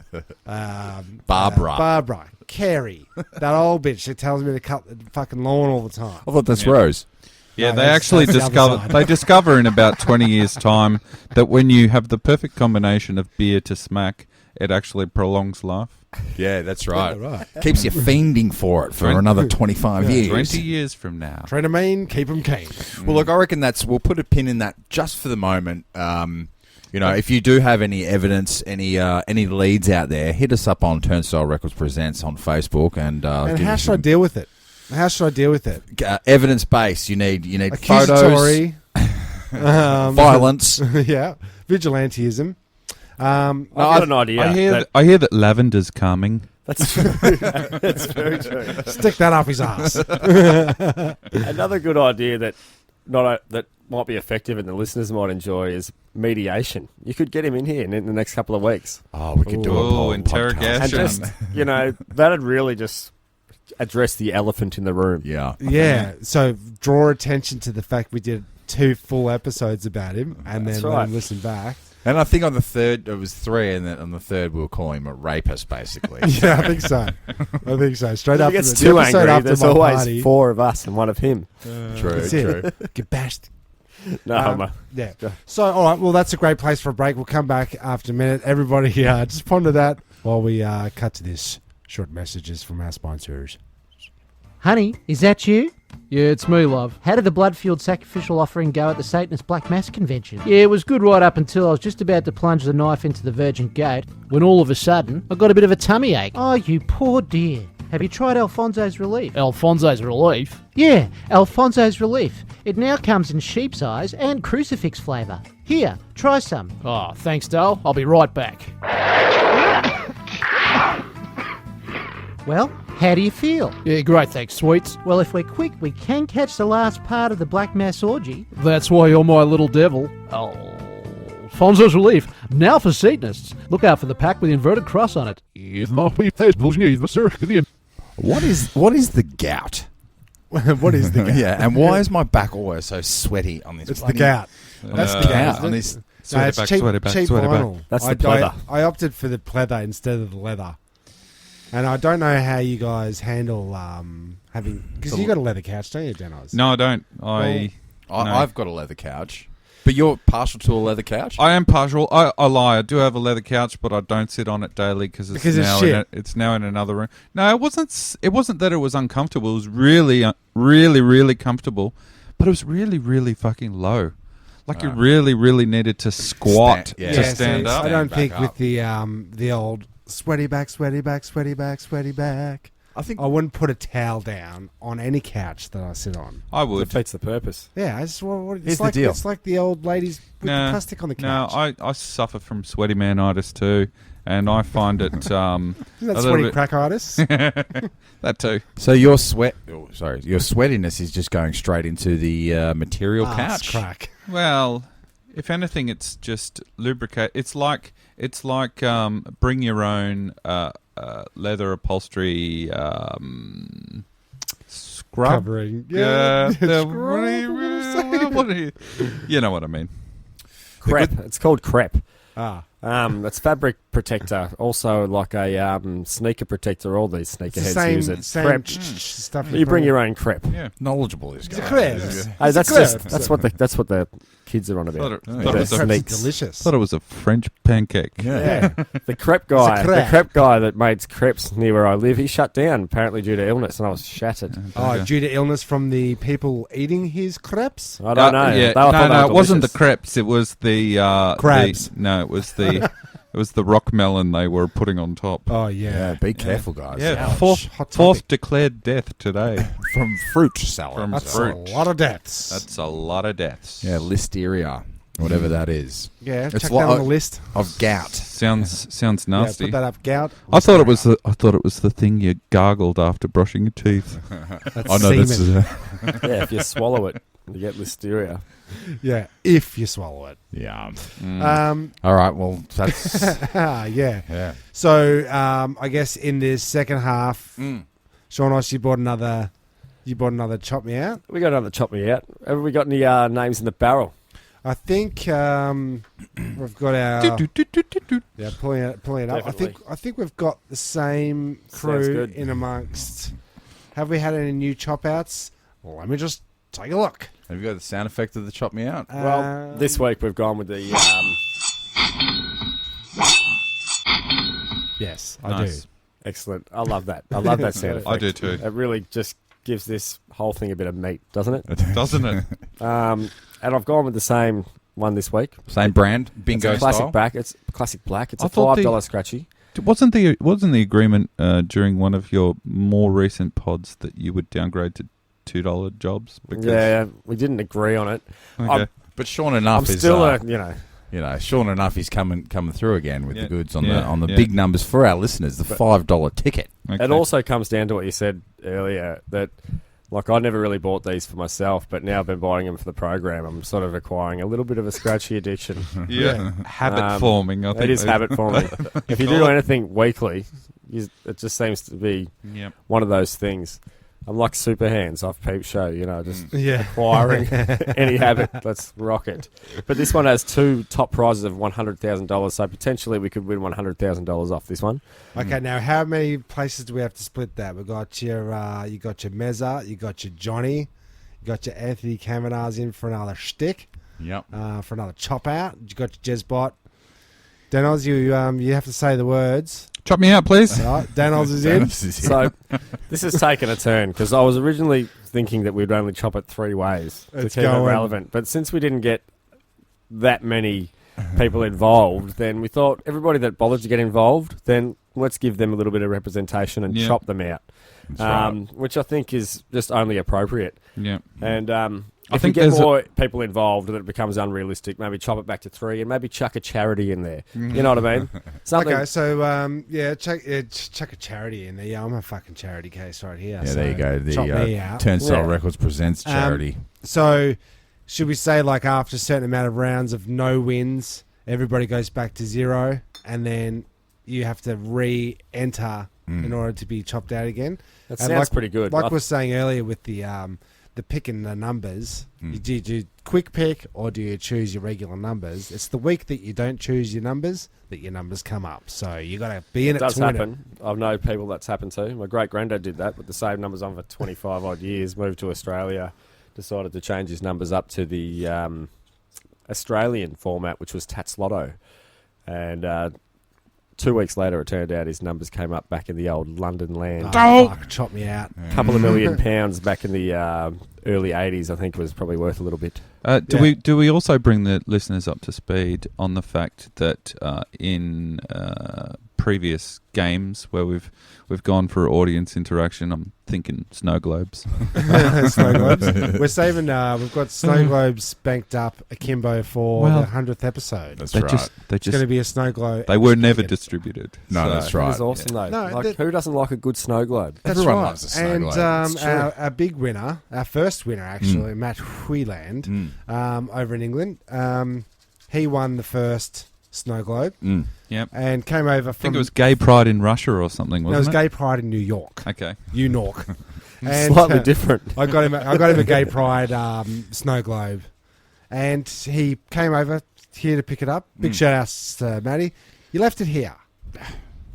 C: Barbara.
D: Carrie, that old bitch that tells me to cut the fucking lawn all the time.
C: I thought that's Rose.
E: Yeah,
D: No,
E: they
D: that's
E: actually
D: the other
E: discover.
D: side.
E: They discover in about 20 years' time that when you have the perfect combination of beer to smack, it actually prolongs life.
C: Yeah, that's right.
D: Yeah, right.
C: Keeps you fiending for it for another 25 years.
E: 20 years from now.
D: Trinamine, keep them keen.
C: Well, look, I reckon we'll put a pin in that just for the moment. If you do have any evidence, any leads out there, hit us up on Turnstile Records Presents on Facebook. And
D: how should I deal with it? How should I deal with it?
C: Evidence-based. You need photos,
D: Accusatory.
C: violence.
D: Yeah. Vigilantism.
F: I've got an idea.
E: I hear that lavender's calming.
F: That's true. That's very true.
D: Stick that up his ass.
F: Another good idea that might be effective and the listeners might enjoy is mediation. You could get him in here in the next couple of weeks.
C: Oh, we could do a whole
E: interrogation.
F: And just, that'd really just address the elephant in the room.
C: Yeah.
D: Yeah. So draw attention to the fact we did 2 full episodes about him and
F: That's
D: then
F: right.
D: listen back.
C: And I think on the third, it was 3, and then on the third, we were calling him a rapist, basically.
D: Yeah, I think so. Straight
F: If
D: up
F: he gets
D: the
F: too
D: episode
F: angry,
D: after
F: there's
D: my
F: always
D: party.
F: 4 of us and 1 of him.
C: True.
D: That's it. Get bashed.
F: No,
D: Yeah. So, all right. Well, that's a great place for a break. We'll come back after a minute. Everybody, just ponder that while we cut to this short messages from our sponsors.
G: Honey, is that you?
H: Yeah, it's me, love.
G: How did the blood-fueled sacrificial offering go at the Satanist Black Mass Convention?
H: Yeah, it was good right up until I was just about to plunge the knife into the virgin goat, when all of a sudden, I got a bit of a tummy ache.
G: Oh, you poor dear. Have you tried Alfonso's Relief?
H: Alfonso's Relief?
G: Yeah, Alfonso's Relief. It now comes in sheep's eyes and crucifix flavour. Here, try some.
H: Oh, thanks, Dale. I'll be right back.
G: Well, how do you feel?
H: Yeah, great, thanks, sweets.
G: Well, if we're quick, we can catch the last part of the Black Mass orgy.
H: That's why you're my little devil. Alfonso's Relief. Now for Satanists. Look out for the pack with the inverted cross on it.
C: What is the gout?
D: What is the gout?
C: Yeah, and why is my back always so sweaty on this?
D: It's the gout.
C: That's the gout on this.
D: No, it's cheap vinyl.
F: That's the pleather.
D: I opted for the pleather instead of the leather. And I don't know how you guys handle having... Because you got a leather couch, don't you, Danoz?
E: No, I don't.
C: I've got a leather couch. But you're partial to a leather couch?
E: I am partial. I lie. I do have a leather couch, but I don't sit on it daily because it's now in another room. No, it wasn't. It wasn't that it was uncomfortable. It was really, really, really comfortable, but it was really, really fucking low. Like you really, really needed to squat to stand up.
D: I don't think with the old sweaty back.
C: I think
D: I wouldn't put a towel down on any couch that I sit on.
E: I would.
F: Defeats the purpose.
D: Yeah, it's
C: Here's
D: like
C: the deal.
D: It's like the old ladies with the plastic on the couch.
E: No, I suffer from sweaty man-itis too, and I find it
D: Isn't that
E: a
D: sweaty
E: little
D: crack-itis?
E: that too.
C: so. Your sweatiness is just going straight into the material couch.
D: Crack.
E: Well, if anything, it's just lubricate. It's like bring your own leather upholstery scrub
D: Covering.
E: Yeah,
D: Scrub,
E: what do you know what I mean?
F: Crep. It's called crep.
D: Ah.
F: It's fabric protector, also like a sneaker protector. All these sneakerheads use it.
D: Same
F: Crep.
D: stuff.
F: You bring your own crep.
E: Yeah,
C: Knowledgeable this guy.
F: Hey, that's what the kids are on about.
D: Crepes are delicious.
E: Thought it was a French pancake.
F: Yeah. The crep guy, that made crepes near where I live, he shut down apparently due to illness, and I was shattered.
D: Due to illness from the people eating his crepes?
F: I don't know.
E: No, it wasn't the crepes. It was the
D: crabs.
E: It was the it was the rock melon they were putting on top.
D: Oh yeah.
C: Be careful, guys.
E: Yeah,
D: Hot
E: fourth declared death today
C: From fruit salad.
E: from
D: That's
E: fruit.
D: a lot of deaths.
E: That's a lot of deaths.
C: Yeah, listeria, whatever that is.
D: Yeah,
C: It's
D: check
C: like-
D: that on the list.
C: Of gout.
E: Sounds nasty.
D: Yeah, put that up. Gout.
E: I thought it was the thing you gargled after brushing your teeth.
D: That's semen.
F: Yeah, if you swallow it, you get listeria.
D: Yeah, if you swallow it.
C: Yeah.
D: All
C: right, well, that's...
D: yeah.
C: yeah.
D: So, I guess in this second half, Sean, you bought another Chop Me Out?
F: We got another chop me out. Have we got any names in the barrel?
D: I think we've got our pulling it up.
F: Definitely.
D: I think we've got the same crew in amongst. Have we had any new chop outs? Well, let me just take a look.
C: Have you got the sound effect of the chop me out?
F: Well, this week we've gone with the.
D: Yes, I
E: Nice.
D: do.
F: Excellent. I love that. I love that sound effect.
E: I do too.
F: It really just gives this whole thing a bit of meat, doesn't it?
E: Doesn't it?
F: And I've gone with the same one this week.
C: Same brand, bingo
F: It's a classic
C: style.
F: black. It's classic black. It's
E: I
F: a
E: thought
F: $5 scratchy.
E: Wasn't the agreement during one of your more recent pods that you would downgrade to $2 jobs? Because,
F: Yeah, we didn't agree on it.
E: Okay.
C: But Sean Enough
F: I'm
C: is
F: still
C: Sean Enough is coming through again with the goods on the
E: Yeah.
C: big numbers for our listeners. The $5 ticket.
E: Okay.
F: It also comes down to what you said earlier that, like, I never really bought these for myself, but now I've been buying them for the program. I'm sort of acquiring a little bit of a scratchy addiction.
E: habit forming. I think
F: It is habit forming. If you do anything weekly, it just seems to be one of those things. I'm like super hands off Peep Show, just acquiring any habit. Let's rock it. But this one has two top prizes of $100,000, so potentially we could win $100,000 off this one.
D: Okay, now how many places do we have to split that? We've got your, you got your Mezza, you got your Johnny, you got your Anthony Kavanaugh's in for another shtick,
C: Yep.
D: for another chop out. You got your Jezbot. Danoz, you have to say the words.
E: Chop me out, please.
D: All right, Danoz is in.
F: So this has taken a turn because I was originally thinking that we'd only chop it three ways to keep it relevant. But since we didn't get that many people involved, then we thought everybody that bothered to get involved, then let's give them a little bit of representation and chop them out. Which I think is just only appropriate.
E: Yeah.
F: And
E: I
F: if
E: think
F: we get
E: there's
F: more people involved and it becomes unrealistic, maybe chop it back to 3 and maybe chuck a charity in there. You know what I mean? Something.
D: Okay, so chuck a charity in there. Yeah, I'm a fucking charity case right here.
C: Yeah,
D: so
C: there you go.
D: chop me
C: The
D: out.
C: Turnstile Records presents charity.
D: So should we say, like, after a certain amount of rounds of no wins, everybody goes back to 0, and then you have to re-enter in order to be chopped out again?
F: That
D: And
F: sounds pretty good.
D: Like we were saying earlier with the picking the numbers, do you do quick pick or do you choose your regular numbers? It's the week that you don't choose your numbers that your numbers come up. So you got to be in it.
F: It does
D: to win
F: happen. I've known people that's happened to. My great granddad did that with the same numbers on for 25 odd years. Moved to Australia, decided to change his numbers up to the Australian format, which was Tats Lotto, and 2 weeks later, it turned out his numbers came up back in the old London land.
D: Fuck, chop me out.
F: Couple of £1 million back in the early 80s, I think, was probably worth a little bit.
E: Do we also bring the listeners up to speed on the fact that in previous games where we've gone for audience interaction, I'm thinking snow globes.
D: Snow globes. We're saving. We've got snow globes banked up akimbo for the 100th episode.
C: That's
E: They
C: right.
E: just
D: It's going to be a snow globe.
E: they were never distributed.
C: No,
E: So-
C: that's
F: That
C: right.
F: was awesome, though.
D: No,
F: like, who doesn't like a good snow globe?
D: That's
C: Everyone
D: right.
C: loves a snow
D: and
C: globe. It's true.
D: our big winner, our first winner actually, Matt Wheeland, over in England, he won the first snow globe
E: Yep.
D: and came over
E: I
D: from.
E: think it was Gay Pride in Russia or something,
D: No, it
E: wasn't
D: was Gay Pride in New York.
E: Okay.
D: New York. And,
F: Slightly different.
D: I got him a Gay Pride snow globe, and he came over here to pick it up. Big shout outs to Matty. You left it here.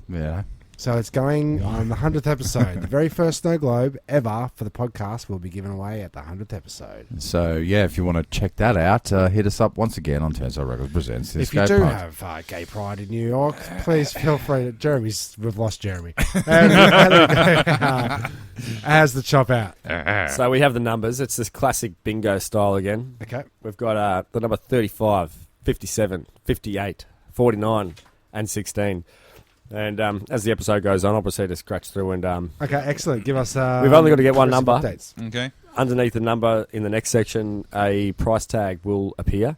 C: Yeah.
D: So it's going on the 100th episode. The very first snow globe ever for the podcast will be given away at the 100th episode.
C: So, yeah, if you want to check that out, hit us up once again on Turnstile Records Presents.
D: If you do have Gay Pride in New York, please feel free to... We've lost Jeremy. As the chop out.
F: So we have the numbers. It's this classic bingo style again.
D: Okay.
F: We've got the number 35, 57, 58, 49, and 16. And as the episode goes on, I'll proceed to scratch through. And
D: Okay, excellent. Give us...
F: we've only got to get one
D: some
F: number.
D: updates.
E: Okay.
F: Underneath the number in the next section, a price tag will appear.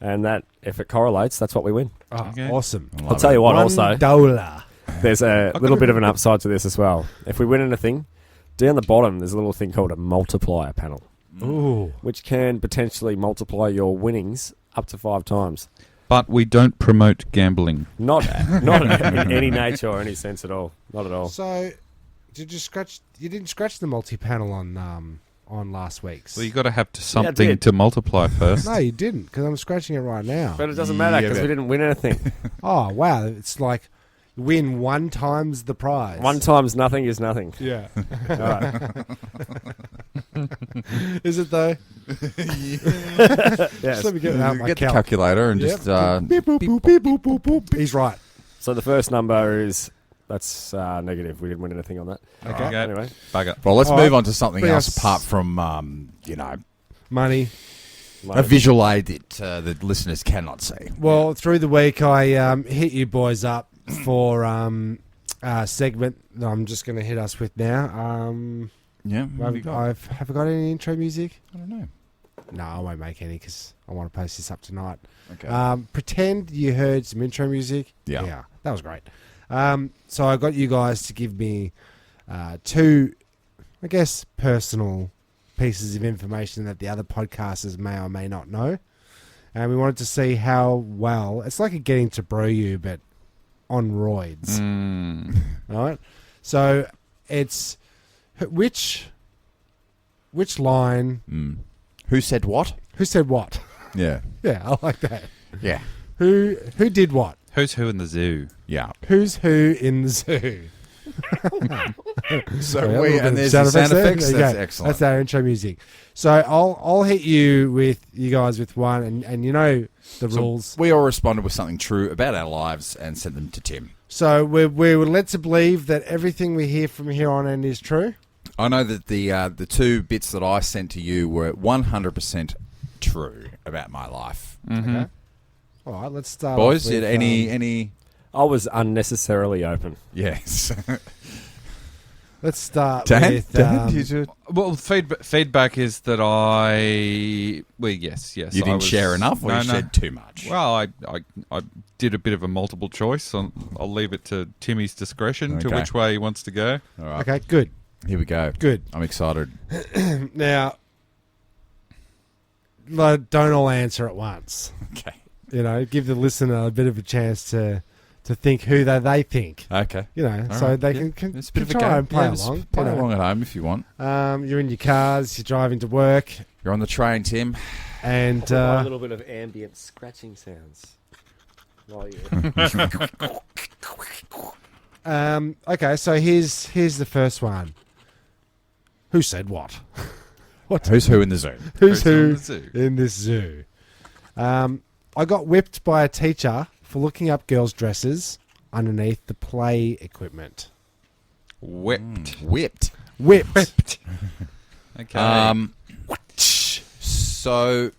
F: And that, if it correlates, that's what we win.
D: Oh,
E: Okay.
D: awesome.
F: I'll tell you what, also,
D: $1.
F: there's a little bit of an upside to this as well. If we win anything, down the bottom, there's a little thing called a multiplier panel,
D: Ooh.
F: which can potentially multiply your winnings up to 5 times.
E: But we don't promote gambling.
F: Not in any nature or any sense at all. Not at all.
D: So, did you scratch... You didn't scratch the multi-panel on on last week's.
E: Well, you got to have something to multiply first.
D: No, you didn't, because I'm scratching it right now.
F: But it doesn't matter because we didn't win anything.
D: Oh, wow. It's like win 1 times the prize.
F: 1 times nothing is nothing.
D: Yeah.
F: All right.
D: Is it, though?
F: Yes.
D: Just let me get out my
C: Get the calculator and just...
D: beep, boop, boop, beep, boop, boop, boop. He's right.
F: So the first number is... That's negative. We didn't win anything on that.
D: Okay.
F: Anyway.
E: Bugger.
C: Well, let's
D: All
C: move
D: right.
C: on to something
D: Bring
C: else
D: us-
C: apart from,
D: Money.
C: a visual aid that the listeners cannot see.
D: Well, through the week, I hit you boys up for a segment that I'm just going to hit us with now.
C: Yeah, what have you got?
D: Have I got any intro music?
C: I don't know.
D: No, I won't make any because I want to post this up tonight.
C: Okay.
D: Pretend you heard some intro music.
C: Yeah.
D: That was great. So I got you guys to give me 2, I guess, personal pieces of information that the other podcasters may or may not know. And we wanted to see how well... It's like a getting to bro you, but on roids. All right? So it's... Which line...
C: Who said what?
D: Who said what?
C: Yeah.
D: Yeah, I like that.
C: Yeah.
D: Who did what?
E: Who's who in the zoo?
C: Yeah.
D: Who's who in the zoo?
C: So and there's the sound effects. That's excellent.
D: That's our intro music. So I'll hit you guys with one, and you know the rules.
C: We all responded with something true about our lives and sent them to Tim.
D: So we were led to believe that everything we hear from here on in is true.
C: I know that the 2 bits that I sent to you were 100% true about my life.
E: Mm-hmm.
D: Okay. All right, let's start.
C: Boys,
D: off with,
C: any?
F: I was unnecessarily open.
C: Yes.
D: Let's start
C: Dan,
D: with.
C: did you?
E: Well, feedback is that yes.
C: You didn't share enough, or you shared too much?
E: Well, I did a bit of a multiple choice. I'll leave it to Timmy's discretion to which way he wants to go.
C: All right.
D: Okay, good.
C: Here we go.
D: Good.
C: I'm excited.
D: Now, don't all answer at once.
C: Okay.
D: You know, give the listener a bit of a chance to think who they think.
C: Okay.
D: You know,
C: All
D: so
C: right.
D: they
C: Yeah.
D: can
C: It's a bit of a
D: try
C: game.
D: and play
C: Yeah, just
D: along.
C: Play
D: you know.
C: along at home if you want.
D: You're in your cars, you're driving to work,
C: You're on the train, Tim.
D: and
F: a little bit of ambient scratching sounds.
D: okay. So here's the first one. Who said what?
C: Who's who in the zoo?
D: Who's
E: Who's
D: who
E: in the zoo?
D: in this zoo? I got whipped by a teacher for looking up girls' dresses underneath the play equipment.
E: Whipped.
C: Whipped.
D: Whipped.
E: Okay.
C: So,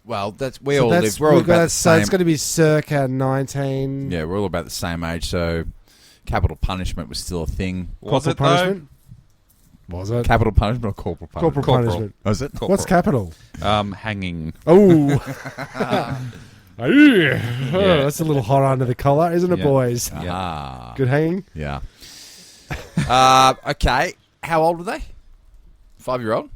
C: well, that's
D: So
C: all
D: that's-
C: live. We're all
D: we've got-
C: about the
D: so
C: same.
D: it's going to be circa 19.
C: Yeah, we're all about the same age. So, capital punishment was still a thing.
E: Was
D: Corporal
E: it though?
D: punishment? Was it?
C: Capital punishment or corporal punishment?
D: Corporal punishment.
C: Was it?
D: What's capital?
E: Hanging.
D: Oh. Oh, that's a little hot under the collar, isn't it,
E: Yeah.
D: boys?
C: Ah.
D: Good hanging?
C: Yeah. Okay. How old were they? 5-year-old?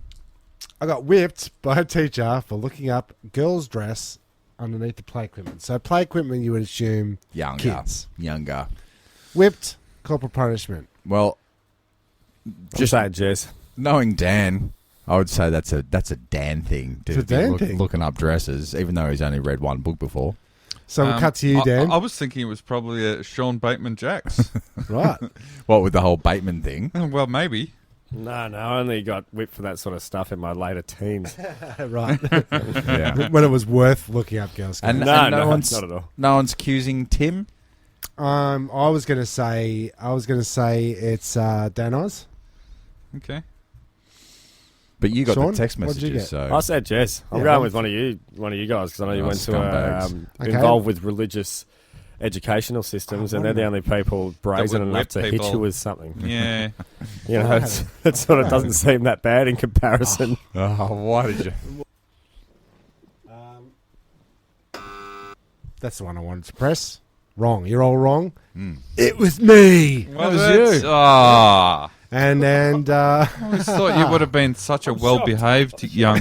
D: I got whipped by a teacher for looking up girls' dress underneath the play equipment. So play equipment, you would assume
C: Younger.
D: kids.
C: Younger.
D: Whipped, corporal punishment.
C: Well,
F: Just say it, Jez.
C: knowing Dan, I would say that's a Dan thing. To
D: It's a
C: be
D: Dan thing.
C: Looking up dresses, even though he's only read one book before.
D: So we'll cut to you, Dan.
E: I was thinking it was probably a Sean BatemanJaxx.
D: Right.
C: What with the whole Bateman thing?
E: Well, maybe.
F: No, I only got whipped for that sort of stuff in my later teens.
D: Right.
C: Yeah.
D: When it was worth looking up girls'
C: And,
D: dress.
C: and
F: no,
C: one's,
F: not at all.
C: No one's accusing Tim.
D: I was gonna say it's Danoz.
E: Okay.
C: But you got
D: Sean,
C: the text
D: what'd you
C: messages,
D: get?
C: so
F: I said Jez. I'm
D: Yeah,
F: going
D: I'm-
F: with one of you guys because I know you
C: Oh,
F: went to
C: scumbags.
D: Okay.
F: involved with religious educational systems, and they're the only people brazen
E: whip
F: enough to hit
E: people.
F: you with something.
E: Yeah.
F: You know, it sort of doesn't seem that bad in comparison.
C: Oh, why did you?
D: That's the one I wanted to press. Wrong. You're all wrong.
C: Mm.
D: It was me.
E: Well,
D: that was
E: that's-
D: you.
E: Ah.
D: And
E: I always thought you would have been such a well-behaved young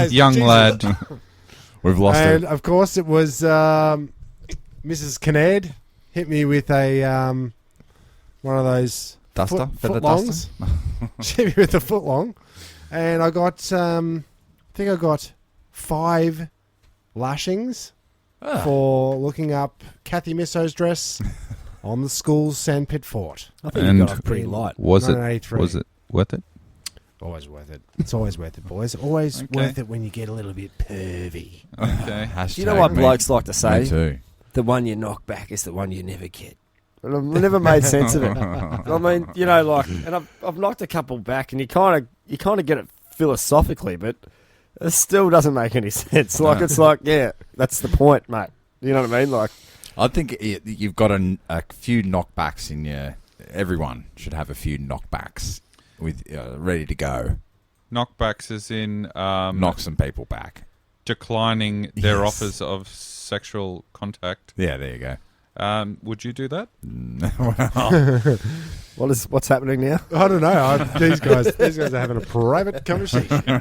D: Jesus.
E: lad.
C: We've lost
D: And
C: it.
D: of course, it was Mrs. Kinnaird hit me with a one of those
C: Duster? Feather
D: footlongs. She hit me with a footlong, And I got, I think I got 5 lashings for looking up Kathy Misso's dress on the school's sandpit fort.
F: I think you got off pretty light.
E: Was it
D: 1983.
E: worth it?
D: Always worth it. It's always worth it, boys. Always worth it when you get a little bit pervy.
E: Okay.
F: Do you know what blokes like to say?
C: Me too.
F: The one you knock back is the one you never get. And I've never made sense of it. I mean, you know, like, and I've knocked a couple back, and you kind of get it philosophically, but it still doesn't make any sense. Like, it's like, yeah, that's the point, mate. You know what I mean? Like,
C: I think you've got a few knockbacks in your. Everyone should have a few knockbacks with ready to go.
E: Knockbacks as in
C: Knock some people back.
E: declining their offers of sexual contact.
C: Yeah, there you go.
E: Would you do that?
F: what's happening now?
D: I don't know. These guys are having a private conversation. All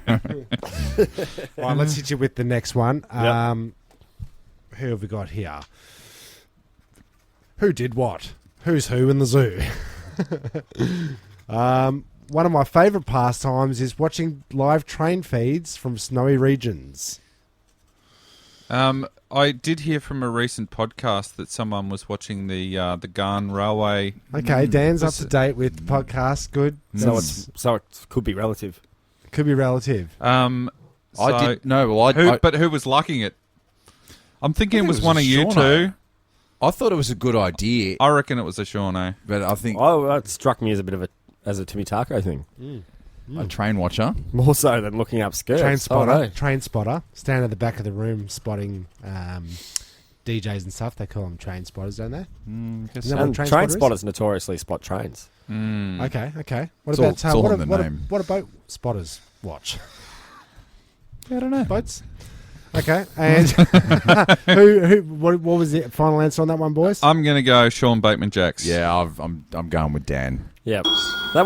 D: right, let's hit you with the next one. Who have we got here? Who did what? Who's who in the zoo? One of my favourite pastimes is watching live train feeds from snowy regions.
E: I did hear from a recent podcast that someone was watching the Garn Railway.
D: Okay, Dan's up to date with podcasts. Good.
F: So it could be relative.
D: Could be relative.
C: I did no. Well,
E: but who was liking it? I'm thinking it was one of you
C: Shauna.
E: two.
C: I thought it was a good idea,
E: I reckon it was a Shauna.
C: but I think
F: It struck me as a bit of a Timmy Taco thing.
C: a train watcher.
F: More so than looking up skirts.
D: Train spotter. Stand at the back of the room spotting DJs and stuff. They call them train spotters, don't they?
F: And
D: Isn't that what
F: train
D: spotter is?
F: spotters notoriously spot trains.
D: Okay. What
C: It's
D: about
C: all
D: what
C: in the name.
D: What about spotters watch?
C: I don't know.
D: Boats. Okay, and what was the final answer on that one, boys?
E: I'm going to go Sean BatemanJaxx.
C: Yeah, I'm going with Dan.
F: Yeah, that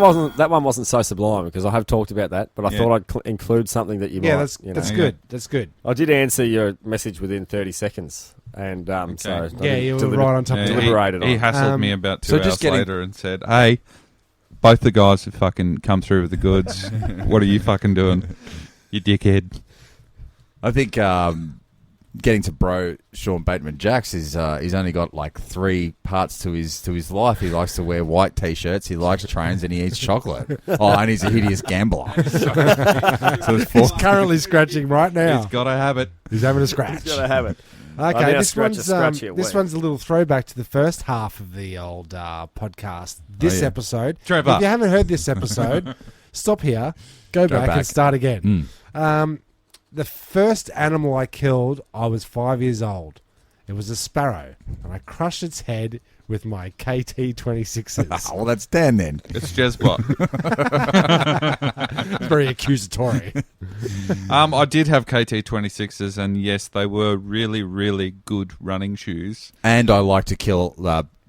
F: one wasn't so sublime because I have talked about that, but I thought I'd include something that you might.
D: That's good. That's good.
F: I did answer your message within 30 seconds, and so
D: you were right on top of it.
F: deliberated
E: He
F: on.
E: hassled me about 2
C: so
E: hours
C: just getting-
E: later and said, "Hey, both the guys have fucking come through with the goods. What are you fucking doing, you dickhead?"
C: I think getting to bro Sean BatemanJaxx is he's only got like 3 parts to his life. He likes to wear white t-shirts, he likes trains, and he eats chocolate. And he's a hideous gambler. So
D: He's currently scratching right now.
E: He's got to have it.
D: He's having a scratch.
F: He's got to have it.
D: Okay,
F: now
D: this
F: scratch
D: one's a little throwback to the first half of the old podcast. This episode,
E: Trevor.
D: If you haven't heard this episode, stop here, go back and start again. The first animal I killed, I was 5 years old. It was a sparrow, and I crushed its head with my KT-26s.
C: well, that's Dan then.
E: It's Jezbot.
D: Very accusatory.
E: I did have KT-26s, and yes, they were really, really good running shoes.
C: And I like to kill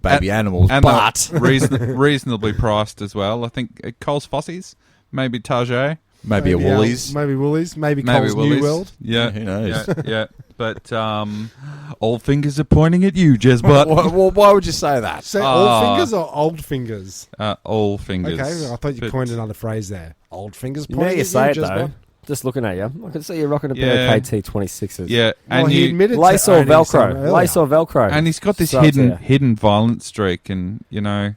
C: baby animals,
E: and
C: but
E: reasonably priced as well. I think Coles Fossies, maybe Target.
C: maybe a Woolies.
D: Maybe Woolies. Maybe Coles New World.
E: Yeah,
C: Who knows?
E: Yeah. But all fingers are pointing at you, Jezbot.
C: Well, why would you say that?
D: So all fingers or old fingers?
E: All fingers.
D: Okay, I thought you
E: But-
D: coined another phrase there. Old fingers
F: Now
D: pointing
F: you
D: at
F: say it
D: you,
F: though.
D: Jezbot.
F: Just looking at you, I can see you rocking a pair of KT-26s.
E: Yeah,
D: Well,
E: and
D: he
E: you,
D: admitted
F: Lace
D: to
F: or
D: owning some
F: Velcro.
D: earlier.
F: Lace or Velcro.
E: and he's got this
F: So it's
E: hidden violent streak, and you know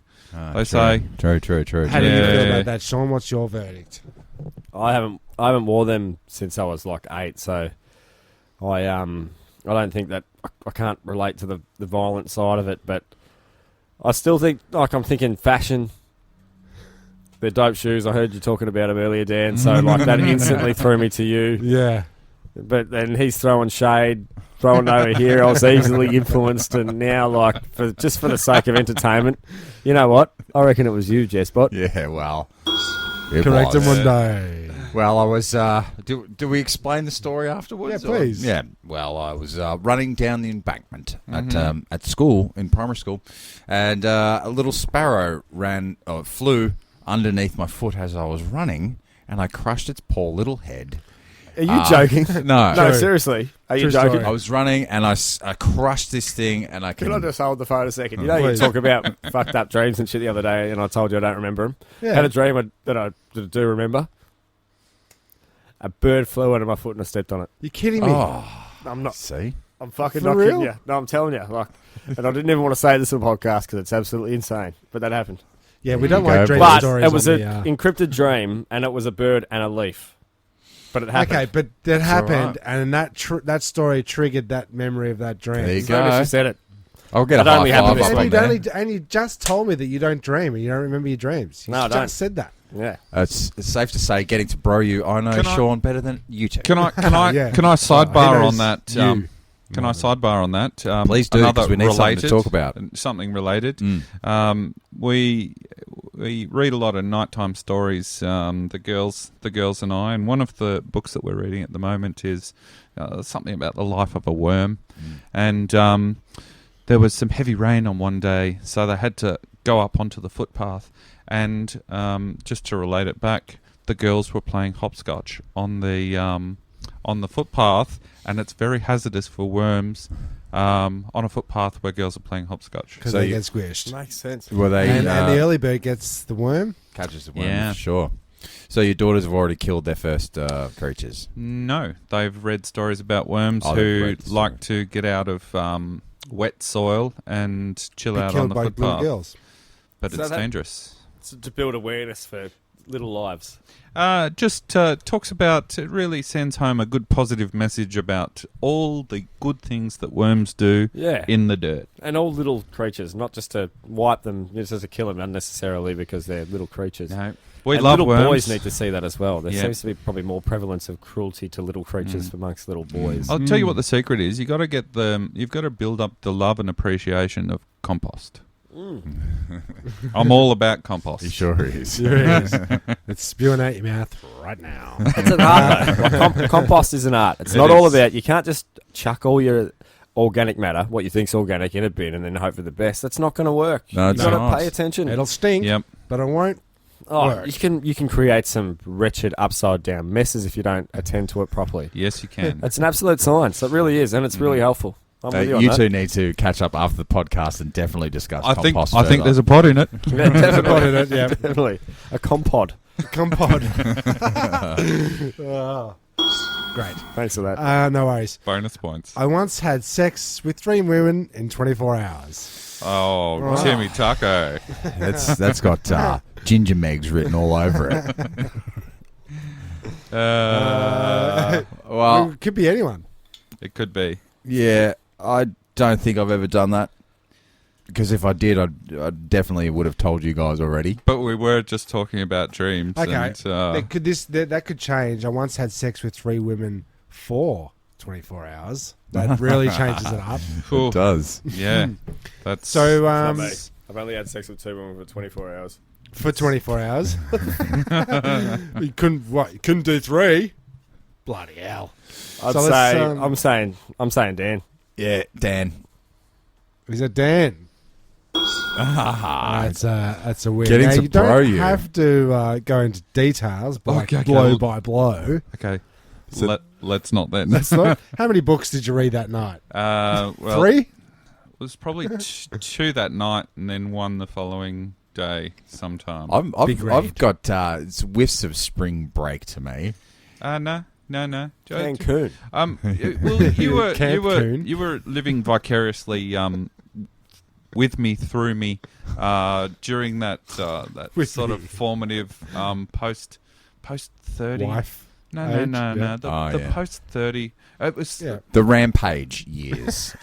E: they say
C: True.
D: How do you feel
E: Yeah.
D: about that, Sean? What's your verdict?
F: I haven't wore them since I was like 8, so I don't think that I can't relate to the violent side of it, but I still think I'm thinking fashion. They're dope shoes. I heard you talking about them earlier, Dan. So like that instantly threw me to you.
D: Yeah.
F: But then he's throwing shade, throwing over here. I was easily influenced, and now like for the sake of entertainment, you know what? I reckon it was you, Jezbot.
C: Yeah, well. It
D: Correct
C: was.
D: Mundo.
C: Well, I was... do we explain the story afterwards?
D: Yeah, please.
C: Yeah. Well, I was running down the embankment at school, in primary school, and a little sparrow flew underneath my foot as I was running, and I crushed its poor little head.
F: Are you joking?
C: No.
F: No,
D: True.
F: seriously. Are you
D: True
F: joking?
D: story.
C: I was running, and I crushed this thing, and I
F: Can I just hold the phone a second? You know,
D: Please.
F: you talk about fucked up dreams and shit the other day, and I told you I don't remember them.
D: Yeah.
F: Had a dream that I do remember. a bird flew under my foot and I stepped on it.
D: You're kidding me.
C: Oh,
F: I'm not.
C: see?
F: I'm fucking
D: For
F: not
D: real?
F: kidding you. No, I'm telling you. Like, and I didn't even want to say this on the podcast because it's absolutely insane. But that happened.
D: Yeah, we
C: There
D: don't
C: you go,
D: like dream
F: But
D: stories.
F: it was
D: on
F: an
D: the,
F: encrypted dream, and it was a bird and a leaf. But it happened.
D: Okay, but that happened,
C: right.
D: and that story triggered that memory of that dream.
C: There you
F: As soon as
C: go.
F: you said it.
C: I'll get
F: It
C: a
F: only
C: high
F: happened
C: five
F: this
C: up
F: week.
C: on there.
D: And you just told me that you don't dream and you don't remember your dreams. You
F: No, I
D: just
F: don't.
D: said that.
F: Yeah.
C: It's safe to say, getting to bro you, I know
E: Can I-
C: Sean better than you two.
E: Can I
D: Yeah.
E: sidebar
D: He knows
E: on that?
D: you.
E: Can I sidebar on that?
C: Please do,
E: Another
C: 'cause we need something to
E: related-
C: talk about.
E: Something related.
C: Mm.
E: We read a lot of nighttime stories. The girls and I, and one of the books that we're reading at the moment is something about the life of a worm, and there was some heavy rain on one day, so they had to go up onto the footpath, and just to relate it back, the girls were playing hopscotch on the footpath, and it's very hazardous for worms on a footpath where girls are playing hopscotch.
D: Because
C: So
D: they
C: you-
D: get squished.
F: Makes sense.
C: Were they
D: And the early bird gets the worm.
C: catches the worm?
E: Yeah.
C: Sure. So your daughters have already killed their first creatures.
E: No, they've read stories about worms
C: Oh, they've
E: who
C: read the
E: like to get out of wet soil and chill
D: Be
E: out on
D: killed
E: the
D: by little
E: footpath.
D: girls.
E: But
F: So
E: it's
F: that-
E: dangerous.
F: To build awareness for little lives.
E: Just talks about, it really sends home a good positive message about all the good things that worms do
F: Yeah.
E: in the dirt.
F: And all little creatures, not just to wipe them, just to kill them unnecessarily because they're little creatures.
E: No, we
F: and
E: love
F: little
E: worms.
F: boys need to see that as well. There
E: Yeah.
F: seems to be probably more prevalence of cruelty to little creatures amongst little boys.
E: I'll tell you what the secret is. You've got to build up the love and appreciation of compost. I'm all about compost.
C: He sure is.
D: It's spewing out your mouth right now.
F: It's an art, though. Like, compost is an art. It's not all about. You can't just chuck all your organic matter, what you think's organic, in a bin and then hope for the best. That's not going to work.
C: No,
F: You've
C: it's
F: got to
C: not.
F: pay attention.
D: It'll stink,
E: Yep.
D: but it won't.
F: Oh,
D: work.
F: you can create some wretched upside down messes if you don't attend to it properly.
E: Yes, you can.
F: It's an absolute science. It really is, and it's really helpful. I'm with you on
C: You
F: that.
C: two need to catch up after the podcast and definitely discuss
E: I think
C: compost
E: there's
C: further.
E: a pot in it.
F: Yeah, definitely.
D: in it, yeah.
F: Definitely. A compod.
D: Compod. Oh. Great.
F: Thanks for that.
D: No worries.
E: Bonus points.
D: I once had sex with 3 women in 24 hours.
E: Oh,
D: Right.
E: Timmy Taco.
C: That's got ginger megs written all over it. Well,
D: It could be anyone.
E: It could be.
C: yeah, I don't think I've ever done that. Because if I did, I definitely would have told you guys already.
E: But we were just talking about dreams.
D: Okay.
E: And,
D: That could change. I once had sex with 3 women for 24 hours. That really changes it up.
E: cool.
C: It does.
E: Yeah. That's
D: So,
F: Not me. I've only had sex with 2 women for 24 hours.
D: for 24 hours. You couldn't do 3? Bloody hell.
F: I'd
D: So
F: say
D: let's,
F: I'm saying Dan.
C: Yeah, Dan.
D: Is it Dan? That's a weird.
C: Getting
D: now,
C: to
D: you don't
C: bro you.
D: have to go into details, but
E: Okay,
D: blow
E: okay.
D: by blow.
E: okay.
C: So-
E: Let's not then.
D: That's not. How many books did you read that night?
E: Well,
D: 3?
E: It was probably 2 that night and then 1 the following day sometime.
D: Big read.
C: I've got it's whiffs of spring break to me.
E: No.
F: Cancun.
E: Well,
D: Camp Coon.
E: you were living vicariously with me, through me, during that
D: With
E: sort
D: me.
E: of formative post 30.
D: Wife.
E: No.
D: age,
E: The
C: yeah. Oh, yeah.
E: post 30. It was.
D: Yeah.
C: The rampage years.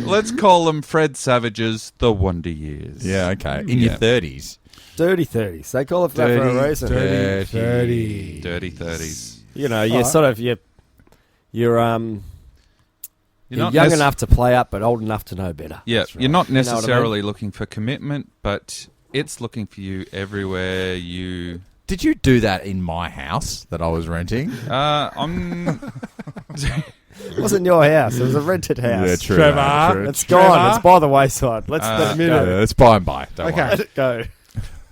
E: Let's call them Fred Savage's The Wonder Years.
C: Yeah, okay. In your
E: Yeah.
C: 30s.
F: Dirty 30s. They call it that for a reason.
C: Dirty
D: 30.
E: Dirty 30s.
F: You know, you're
D: Alright.
F: sort of you're
E: You're not
F: young
E: nec-
F: enough to play up, but old enough to know better.
E: Yeah,
F: That's right.
E: you're not
F: You know what I mean?
E: necessarily looking for commitment, but it's looking for you everywhere you.
C: Did you do that in my house that I was renting?
E: I'm.
F: It wasn't your house. It was a rented house.
C: Yeah, true.
D: Trevor.
C: True.
F: It's gone. It's by the wayside. Let's
E: Uh,
F: admit
C: Yeah,
F: it.
C: it's by and by. Don't
D: Okay.
C: worry.
F: Let it go.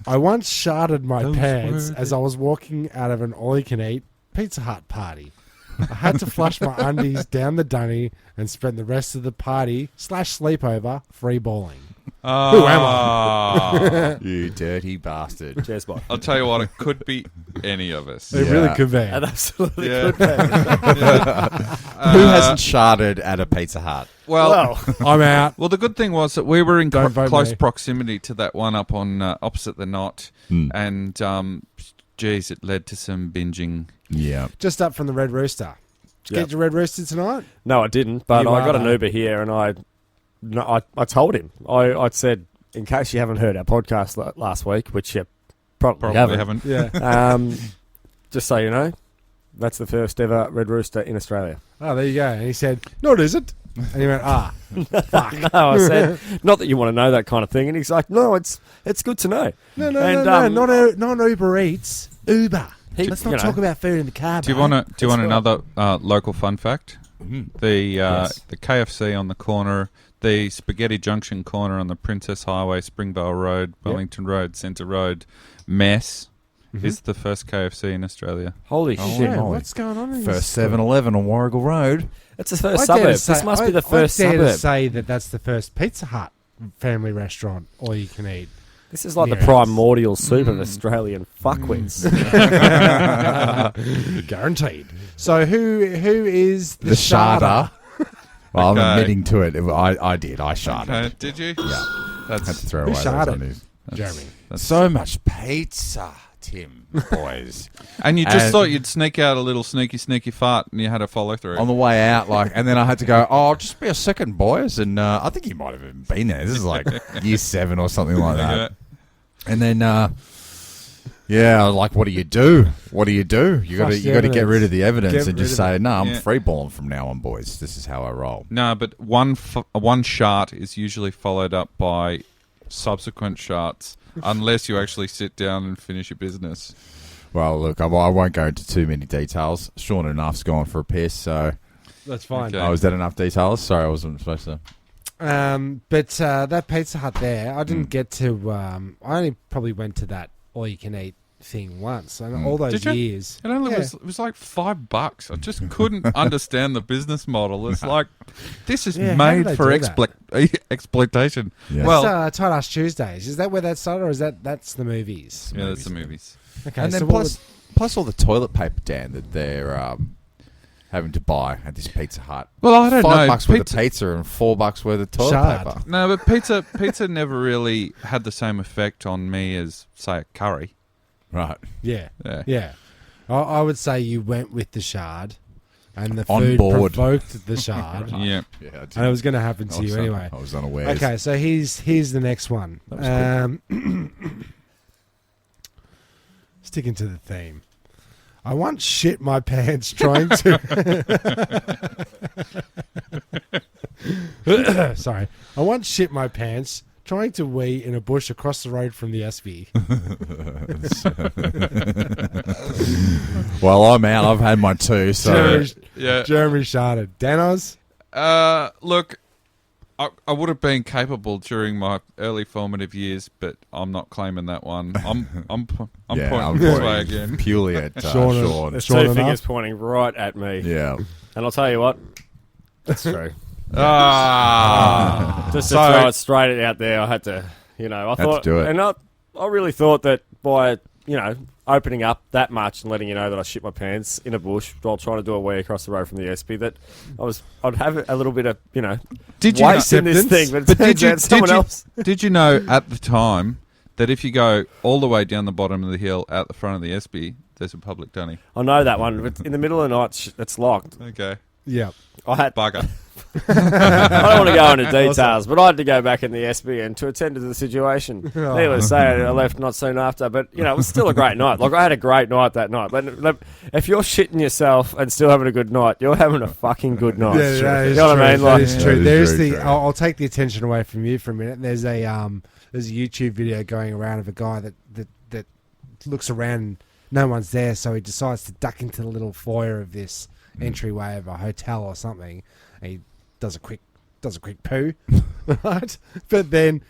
D: I once sharted my
E: Those
D: pants
E: were
D: as I was walking out of an all-you-can-eat Pizza Hut party. I had to flush my undies down the dunny and spend the rest of the party /sleepover free balling. Who am I?
C: You dirty bastard.
F: Jezbot.
E: I'll tell you what, it could be any of us.
D: It really could be.
F: It absolutely
E: Yeah.
F: could be.
C: Who hasn't sharded at a Pizza Hut?
E: Well,
D: I'm out.
E: well, the good thing was that we were in
D: Don't vote
E: close
D: me.
E: proximity to that one up on opposite the Knot, and geez, it led to some binging.
C: Yeah.
D: Just up from the Red Rooster. Did you
F: Yep.
D: get your Red Rooster tonight?
F: No, I didn't, but
D: You
F: I got
D: are,
F: an
D: though.
F: Uber here, and I told him. I said, in case you haven't heard our podcast last week, which you probably haven't.
D: Yeah.
F: Just so you know, that's the first ever Red Rooster in Australia.
D: Oh, there you go. And he said, no, it isn't. And he went, fuck.
F: No, I said, not that you want to know that kind of thing. And he's like, no, it's good to know.
D: No,
F: And,
D: not Uber Eats. Uber. Let's not
F: you know.
D: talk about food in the car.
E: Do you want another local fun fact? The
F: Yes.
E: the KFC on the corner, the Spaghetti Junction corner on the Princess Highway, Springvale Road, Wellington Road, Centre Road, mess is the first KFC in Australia.
F: Holy
C: Oh,
F: shit.
C: yeah.
D: What's going on in
C: First
D: this?
C: 7-Eleven on Warrigal Road.
F: It's the first
D: I
F: suburb.
D: dare to say-
F: This must be the first
D: I dare to
F: suburb.
D: say that that's the first Pizza Hut family restaurant, all you can eat.
F: This is like the
D: Yes.
F: primordial soup of Australian fuckwits.
D: Guaranteed. So who is
C: The sharder. Well, I'm
E: Okay.
C: admitting to it. I did. I sharded.
E: Did you?
C: Yeah. Had to
E: That's
C: throw
D: Who
C: away those
D: sharded?
C: on his-
D: Jeremy.
C: So much pizza, Tim, boys.
E: and you just
C: And-
E: thought you'd sneak out a little sneaky fart, and you had to follow through.
C: On the way out, and then I had to go, just be a second, boys. And I think you might have even been there. This is like year 7 or something like that.
E: Yeah.
C: And then, what do you do? What do? You got
D: Flush
C: to
D: the
C: get
D: evidence.
C: rid of the evidence
D: Get
C: and just
D: rid of
C: say, no, I'm
E: Yeah.
C: free balling from now on, boys. This is how I roll.
E: No, but one shart is usually followed up by subsequent sharts, unless you actually sit down and finish your business.
C: Well, look, I won't go into too many details. Sean enough's gone for a piss, so
D: That's fine.
E: Okay.
C: oh, is that enough details? Sorry, I wasn't supposed to.
D: But that Pizza Hut there, I didn't get to. I only probably went to that all-you-can-eat thing once, and all those
E: Did you?
D: years.
E: It only was like $5. I just couldn't understand the business model. It's like this is
D: Yeah, how do
E: made
D: they
E: for
D: do that?
E: exploitation.
C: Yeah.
E: Well,
D: It's Tight Ass Tuesdays. Is that where that started, or is that's the movies?
E: yeah, that's the movies.
D: Okay,
C: And then
D: so what
C: plus all the toilet paper, Dan, that they're having to buy at this Pizza Hut.
E: Well, I don't know.
C: $5 worth of pizza and $4 worth of toilet
D: Shard.
C: paper.
E: No, but pizza never really had the same effect on me as, say, a curry.
C: Right.
D: Yeah,
E: Yeah.
D: yeah. I would say you went with the shard, and the
C: On
D: food
C: board.
D: provoked the shard,
E: Yeah.
C: Yeah, I did.
D: and it was going to happen to you anyway.
C: I was unaware.
D: Okay, so here's the next one.
C: That was
D: Sticking to the theme. I once shit my pants trying to. Sorry. I once shit my pants trying to wee in a bush across the road from the SB.
C: Well, I'm out. I've had my two, so
D: Jeremy sharded. Danoz?
E: Look, I would have been capable during my early formative years, but I'm not claiming that one. I'm
C: yeah,
E: pointing
C: I'm
E: this way
C: pointing
E: again.
C: purely at
D: Sean.
C: Sean.
F: There's
D: Sure
F: two
D: enough.
F: fingers pointing right at me.
C: Yeah.
F: And I'll tell you what, that's true. Just to
E: So-
F: throw it straight out there, I had to, I thought,
C: to do it.
F: and I really thought that by, opening up that much and letting you know that I shit my pants in a bush while trying to do a wee across the road from the SB, that I'd have a little bit of,
E: Did you
F: waste in this
D: acceptance?
F: thing, but it turns out someone else.
E: Did you know at the time that if you go all the way down the bottom of the hill out the front of the SB, there's a public dunny?
F: I know that one, but in the middle of the night, it's locked.
E: Okay.
D: Yeah.
F: I had.
E: Bugger.
F: I don't want to go into details, but I had to go back in the SB and to attend to the situation. Needless to say, I left not soon after, but it was still a great night. Like I had a great night that night. If you're shitting yourself and still having a good night, you're having a fucking good night.
D: Yeah, that is
F: you know what I mean?
D: true.
F: Like,
D: That is
C: That
D: true.
C: is
D: There's
C: very
D: the.
C: true.
D: I'll take the attention away from you for a minute. There's a YouTube video going around of a guy that looks around, no one's there, so he decides to duck into the little foyer of this entryway of a hotel or something. And he does a quick poo, right? But then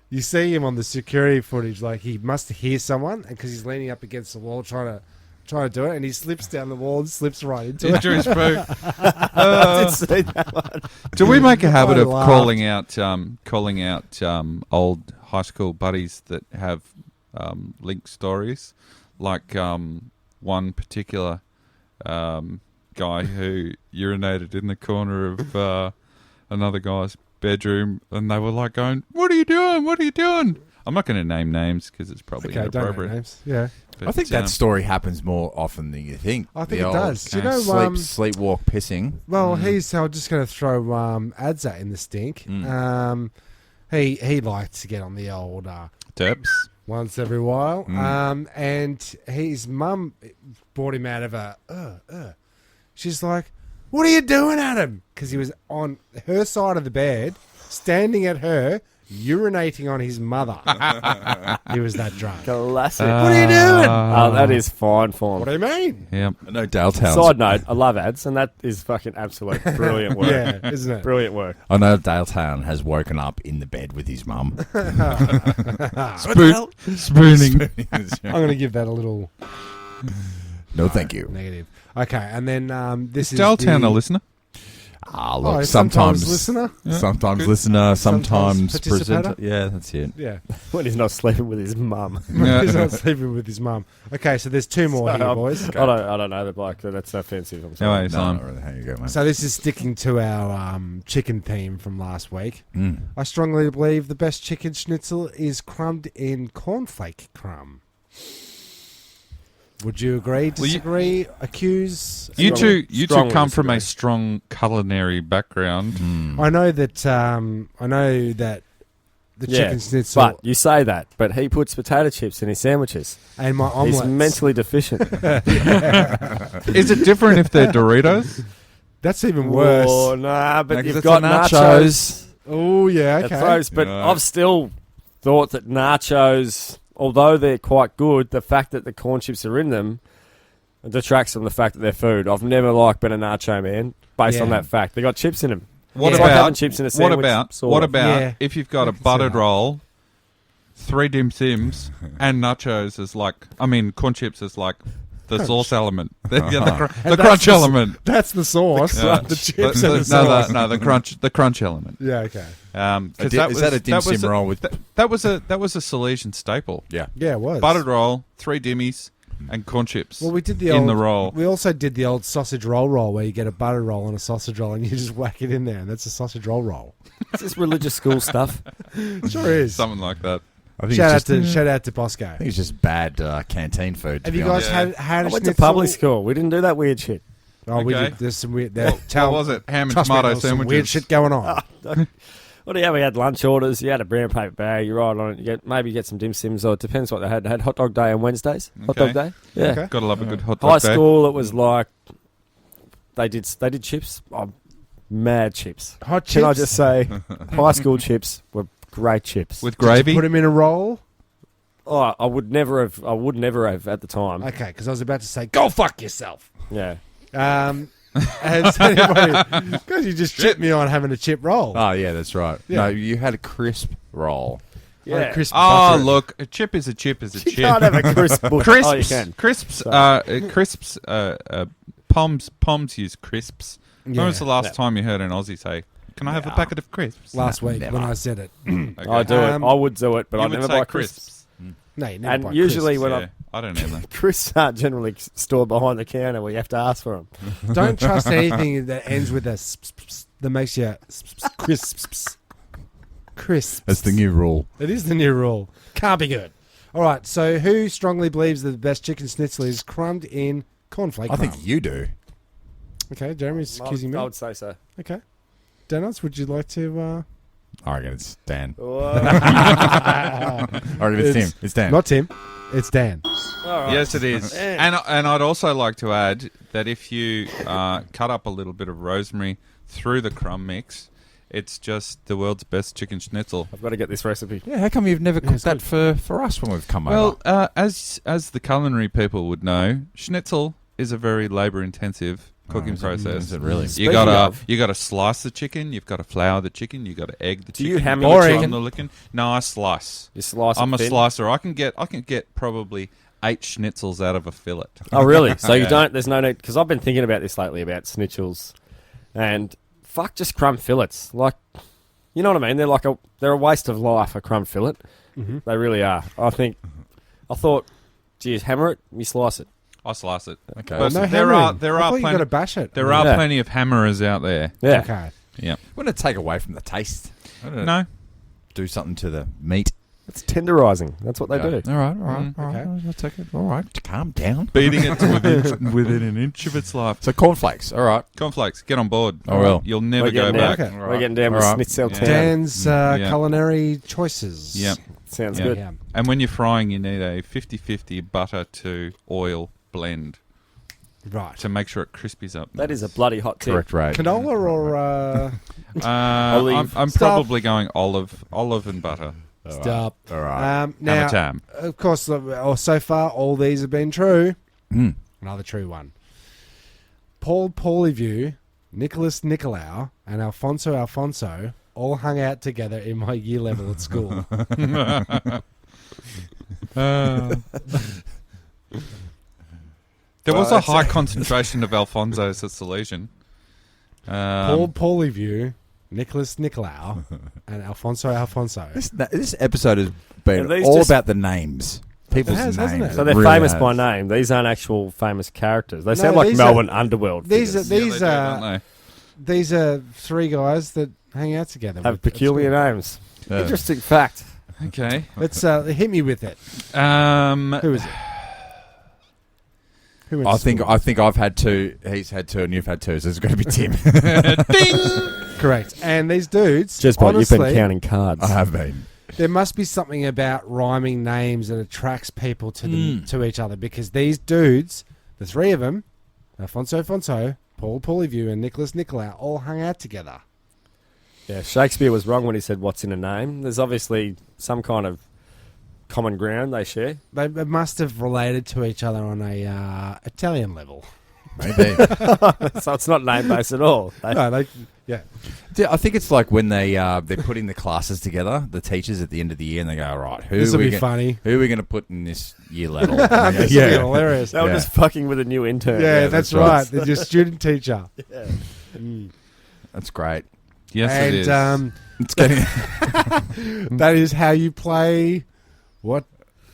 D: you see him on the security footage, like he must hear someone, and because he's leaning up against the wall trying to trying to do it, and he slips down the wall and slips right into it.
E: Into his boot.
F: I did see that one.
E: Do we make a habit
D: I
E: of
D: laughed.
E: calling out old high school buddies that have linked stories? Like one particular guy who urinated in the corner of another guy's bedroom, and they were like going, "What are you doing? What are you doing?" I'm not going to name names because it's probably
D: Okay, don't know
E: inappropriate.
D: names. Yeah.
E: But,
C: I think that story happens more often than you think.
D: I think
C: The
D: it
C: old
D: does. Do you know,
C: sleepwalk pissing.
D: Well, I'm just going to throw Adza in the stink. He likes to get on the old
E: Terps.
D: once every while. And his mum brought him out of a... She's like, "What are you doing, Adam?" Because he was on her side of the bed, standing at her, urinating on his mother. He was that drunk.
F: Classic.
D: What are you doing?
F: That is fine form.
D: What do you mean?
E: Yep.
C: I know Dale Towns.
F: Side note, I love ads, and that is fucking absolute brilliant work.
D: Yeah, isn't it?
F: Brilliant work.
C: I know Dale Town has woken up in the bed with his mum.
E: Spooning.
D: I'm going to give that a little
C: No, thank you.
D: negative. Okay, and then this is
E: Daletown,
D: the...
E: a listener.
C: Look,
D: sometimes listener.
C: sometimes listener, sometimes presenter.
D: participator.
C: Yeah, that's it.
D: Yeah.
F: When he's not sleeping with his mum.
D: He's not sleeping with his mum. Okay, so there's two more here, boys.
F: I don't know the bloke. That's offensive. I'm
E: No
F: sorry.
E: worries,
C: No,
E: Simon.
C: not really. How you go, mate?
D: So this is sticking to our chicken theme from last week.
C: Mm.
D: I strongly believe the best chicken schnitzel is crumbed in cornflake crumb. Would you agree, disagree, accuse?
E: You two
F: Strongly
E: come from
F: disagree.
E: a strong culinary background.
D: I know that the chicken schnitzel
F: But you say that, but he puts potato chips in his sandwiches.
D: and my
F: He's
D: omelette.
F: mentally deficient.
E: Is it different if they're Doritos?
D: That's even worse.
F: Oh, nah, but
C: No, 'cause
F: you've
C: it's
F: got
C: the
F: nachos.
D: Oh yeah,
F: That
D: okay.
F: throws, but
C: Yeah.
F: I've still thought that nachos, although they're quite good, the fact that the corn chips are in them detracts from the fact that they're food. I've never been a nacho man based on
D: Yeah.
F: that fact. They got chips in them.
E: What
F: It's
E: about
F: like having chips in a sandwich?
E: what about
D: Yeah.
E: if you've got
D: I
E: a
D: can see
E: buttered
D: that.
E: roll, 3 dim sims, and nachos as corn chips as like the sauce element, the
D: And
E: crunch
D: that's the-
E: element.
D: That's the sauce.
E: Yeah.
D: The chips and the
E: no,
D: sauce.
E: the crunch element.
D: Yeah, okay.
E: 'Cause
C: Is that a dim
E: that was
C: sim roll with?
E: that was a Salesian staple.
C: Yeah.
D: Yeah, it was.
E: Buttered roll, 3 dimmies, and corn chips.
D: Well, we did the
E: in
D: old,
E: the roll.
D: We also did the old sausage roll where you get a butter roll and a sausage roll and you just whack it in there, and that's a sausage roll.
F: It's just religious school stuff.
D: Sure is.
E: Something like that.
C: I think
D: Shout
C: it's just,
D: out to Bosco.
C: I think it's just bad canteen food.
D: Have
C: to
D: you
C: be
D: guys
C: honest.
D: had
F: I
D: a
F: went to
D: schnitzel?
F: public school. We didn't do that weird shit.
D: Oh, we
E: Okay.
D: did. There's some weird.
E: What was it? Ham and
D: trust me,
E: tomato
D: there was some
E: sandwiches.
D: weird shit going on.
F: What do you have? We had lunch orders. You had a brown paper bag. You write on it. Maybe get some dim sims, or it depends what they had. They had hot dog day on Wednesdays. Hot
E: Okay.
F: dog day. Yeah.
D: Okay.
E: Gotta love a good hot
F: High
E: dog day.
F: school, it was like they did chips. Oh, mad chips.
D: Hot chips.
F: Can I just say, high school chips were great chips.
E: With
D: Did you
E: gravy.
D: put them in a roll?
F: Oh, I would never have at the time.
D: Okay, because I was about to say, go fuck yourself.
F: Yeah.
D: Has anybody? Because you just chipped me on having a chip roll.
C: Oh yeah, that's right.
D: Yeah.
C: No, you had a crisp roll.
F: Yeah.
D: Crisp
E: Oh,
D: butter.
E: look, a chip is a chip is a
F: You
E: chip.
F: can't have a crisp bush.
E: Crisps,
F: Oh, you can.
E: crisps, Poms use crisps. When
D: Yeah.
E: was the last
F: Yeah.
E: time you heard an Aussie say, "Can I have a packet of crisps?"
D: Last week
C: Never.
D: when I said it.
E: Okay.
F: I do it. I would do it, but
E: You
F: I
E: would
F: never
E: say
F: buy crisps.
D: No, you never
F: And
D: buy
F: usually
D: crisps.
F: when
E: Yeah, I don't either.
F: Crisps aren't generally stored behind the counter where you have to ask for them.
D: Don't trust anything that ends with a that makes you crisps. Crisps.
C: That's the new rule.
D: It is the new rule. Can't be good. All right. So, who strongly believes that the best chicken schnitzel is crumbed in cornflake
C: I think
D: crumb?
C: you do.
D: Okay, Jeremy's accusing me.
F: I would say so.
D: Okay, Danoz, would you like to?
C: I reckon it's Dan.
F: Whoa.
C: I reckon it's Tim. It's Dan.
D: Not Tim. It's Dan.
F: All right.
E: Yes, it is. And I'd also like to add that if you cut up a little bit of rosemary through the crumb mix, it's just the world's best chicken schnitzel.
F: I've got to get this recipe.
C: Yeah, how come you've never cooked that for us when we've come over?
E: Well, as the culinary people would know, schnitzel is a very labour-intensive cooking process.
C: Is it really?
E: You gotta slice the chicken. You've got to flour the chicken. You got to egg the
F: Do
E: chicken.
F: you hammer
E: you've gotta
F: the
E: chop
F: chicken?
E: the chicken. No, I slice.
F: You slice
E: I'm
F: it
E: a
F: thin?
E: slicer. I can get probably 8 schnitzels out of a fillet.
F: Oh, really? So you
E: Yeah.
F: don't... There's no need... Because I've been thinking about this lately, about schnitzels. And fuck, just crumb fillets. Like, you know what I mean? They're a waste of life, a crumb fillet.
D: Mm-hmm.
F: They really are. I thought, geez, hammer it, you slice it.
E: I slice it.
C: Okay.
E: But
D: No
E: there
D: hammering.
E: are
D: I thought you
E: plenty.
D: got to bash it.
E: There are
F: Yeah.
E: plenty of hammerers out there.
F: Yeah.
D: Okay.
E: Yeah.
C: Wouldn't it take away from the taste? Wouldn't it
E: No.
C: do something to the meat?
F: It's tenderising. That's what they
C: Okay.
F: do.
C: All right, all right, all right.
D: Okay.
C: I'll take it. All right, calm down.
E: Beating it to within an inch of its life.
C: So cornflakes. All right.
E: Cornflakes, get on board.
C: I will.
E: You'll never
F: We're
E: go
F: getting
E: back.
F: down.
D: Okay.
F: We're getting down with
C: All right.
F: Schnitzel
E: Yeah.
F: Town.
D: Dan's
E: Yeah.
D: culinary choices.
E: Yep.
F: Sounds
E: Yeah.
F: good.
D: Yeah.
E: And when you're frying, you need a 50-50 butter to oil blend
D: Right.
E: to make sure it crispies up.
F: That is a bloody hot tip.
C: Correct rate.
D: Canola or
F: Olive.
E: I'm
D: Stop.
E: probably going olive and butter.
D: stop?
C: All right.
D: Now,
E: Hammer time.
D: of course, so far all these have been true.
C: Mm.
D: Another true one. Paul Paulyview, Nicholas Nicolau, and Alfonso all hung out together in my year level at school.
E: There was a high concentration of Alfonsos at Salesian.
D: Paul Paulyview, Nicholas Nicolau, and Alfonso.
C: This episode has been
F: Yeah, these
C: all
F: just-
C: about the names. People's
D: It has, hasn't
C: names.
D: it?
F: So they're
C: Really
F: famous
C: has.
F: by name. These aren't actual famous characters. They
D: No,
F: sound like
D: these
F: Melbourne underworld
D: These
F: figures.
D: are
E: Yeah, they do, don't
D: these are three guys that hang out together.
F: Have peculiar names.
C: Yeah.
F: Interesting fact.
E: they? Okay.
D: Let's hit me with it. Who is it? Who went
C: I
D: to
C: think
D: school?
C: I've had two. He's had two, and you've had two. So it's going to be Tim.
D: Correct. And these dudes,
F: Jezbot, you've
D: honestly,
F: been counting cards.
C: I have been.
D: there must be something about rhyming names that attracts people to them, to each other, because these dudes, the three of them, Alfonso, Paul Paulyview, and Nicholas Nicolau, all hung out together.
F: Yeah, Shakespeare was wrong when he said what's in a name. There's obviously some kind of common ground they share.
D: They must have related to each other on a Italian level.
C: Maybe.
F: So it's not name-based at all.
D: Yeah.
C: I think it's like when they're putting the classes together, the teachers at the end of the year, and they go, all right,
D: This will be funny.
C: Who are we going to put in this year level?
D: This will be hilarious.
F: They were
C: Yeah.
F: just fucking with a new intern.
D: Yeah, that's right. They're just student teacher.
C: That's great.
E: Yes,
D: and
E: it is.
C: It's getting.
D: that is how you play. What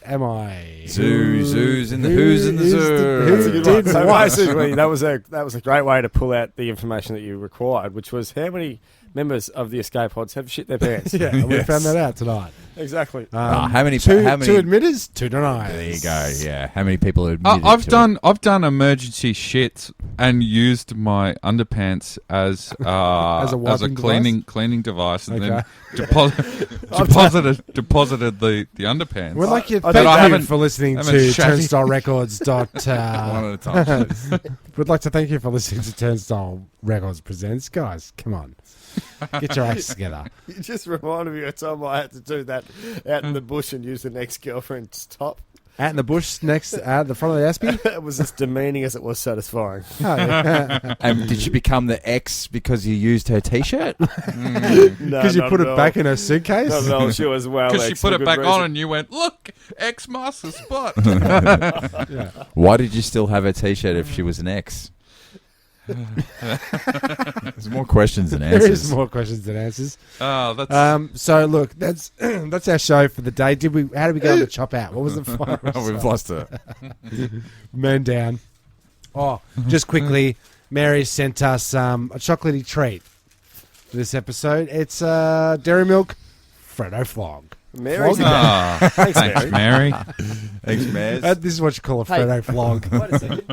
D: am I?
C: Zoos in the who's in the zoo.
D: Who did
F: So
D: what?
F: basically, that was a great way to pull out the information that you required, which was how many members of the escape pods have shit their pants.
D: Yeah, and we
C: Yes.
D: found that out tonight.
F: Exactly.
C: How many?
D: Two
C: How many?
D: admitters, two deniers.
C: There you go. Yeah. How many people admitted
E: I've
C: to
E: done emergency shits and used my underpants as
D: As a wiping
E: cleaning device, and
D: Okay.
E: then deposited the underpants.
D: We'd like you
F: I
D: thank
F: think I
D: you
E: haven't-
D: for listening
E: haven't
D: to
E: shatty-
D: Turnstile Records.
C: one at a time. please.
D: We'd like to thank you for listening to Turnstile Records Presents. Guys, come on. Get your acts together.
F: You just reminded me of a time I had to do that out in the bush and use an ex-girlfriend's top.
D: Out in the bush next at the front of the Aspie.
F: It was as demeaning as it was satisfying.
D: Oh, yeah.
C: And did she become the ex because you used her T-shirt?
D: Because you put it back in her suitcase?
F: Not at all. She was well
E: Because she
F: ex
E: put
F: for
E: it
F: good
E: back
F: reason.
E: on, and you went, "Look, X marks the spot."
D: Yeah.
C: Why did you still have her T-shirt if she was an ex? There's more questions than answers.
D: There is more questions than answers.
E: Oh, that's
D: So look, that's that's our show for the day. How did we go on the chop out? What was the final
C: Oh, we've
D: result?
C: lost her.
D: Man down. Oh, just quickly, Mary sent us a chocolatey treat for this episode. It's Dairy Milk Freddo Flog.
F: Mary's
D: Flog?
E: oh,
F: Thanks,
E: thanks,
F: Mary.
E: Mary.
C: Thanks, Maz.
D: This is what you call a
F: Hey.
D: Freddo Flog.
F: Wait a second.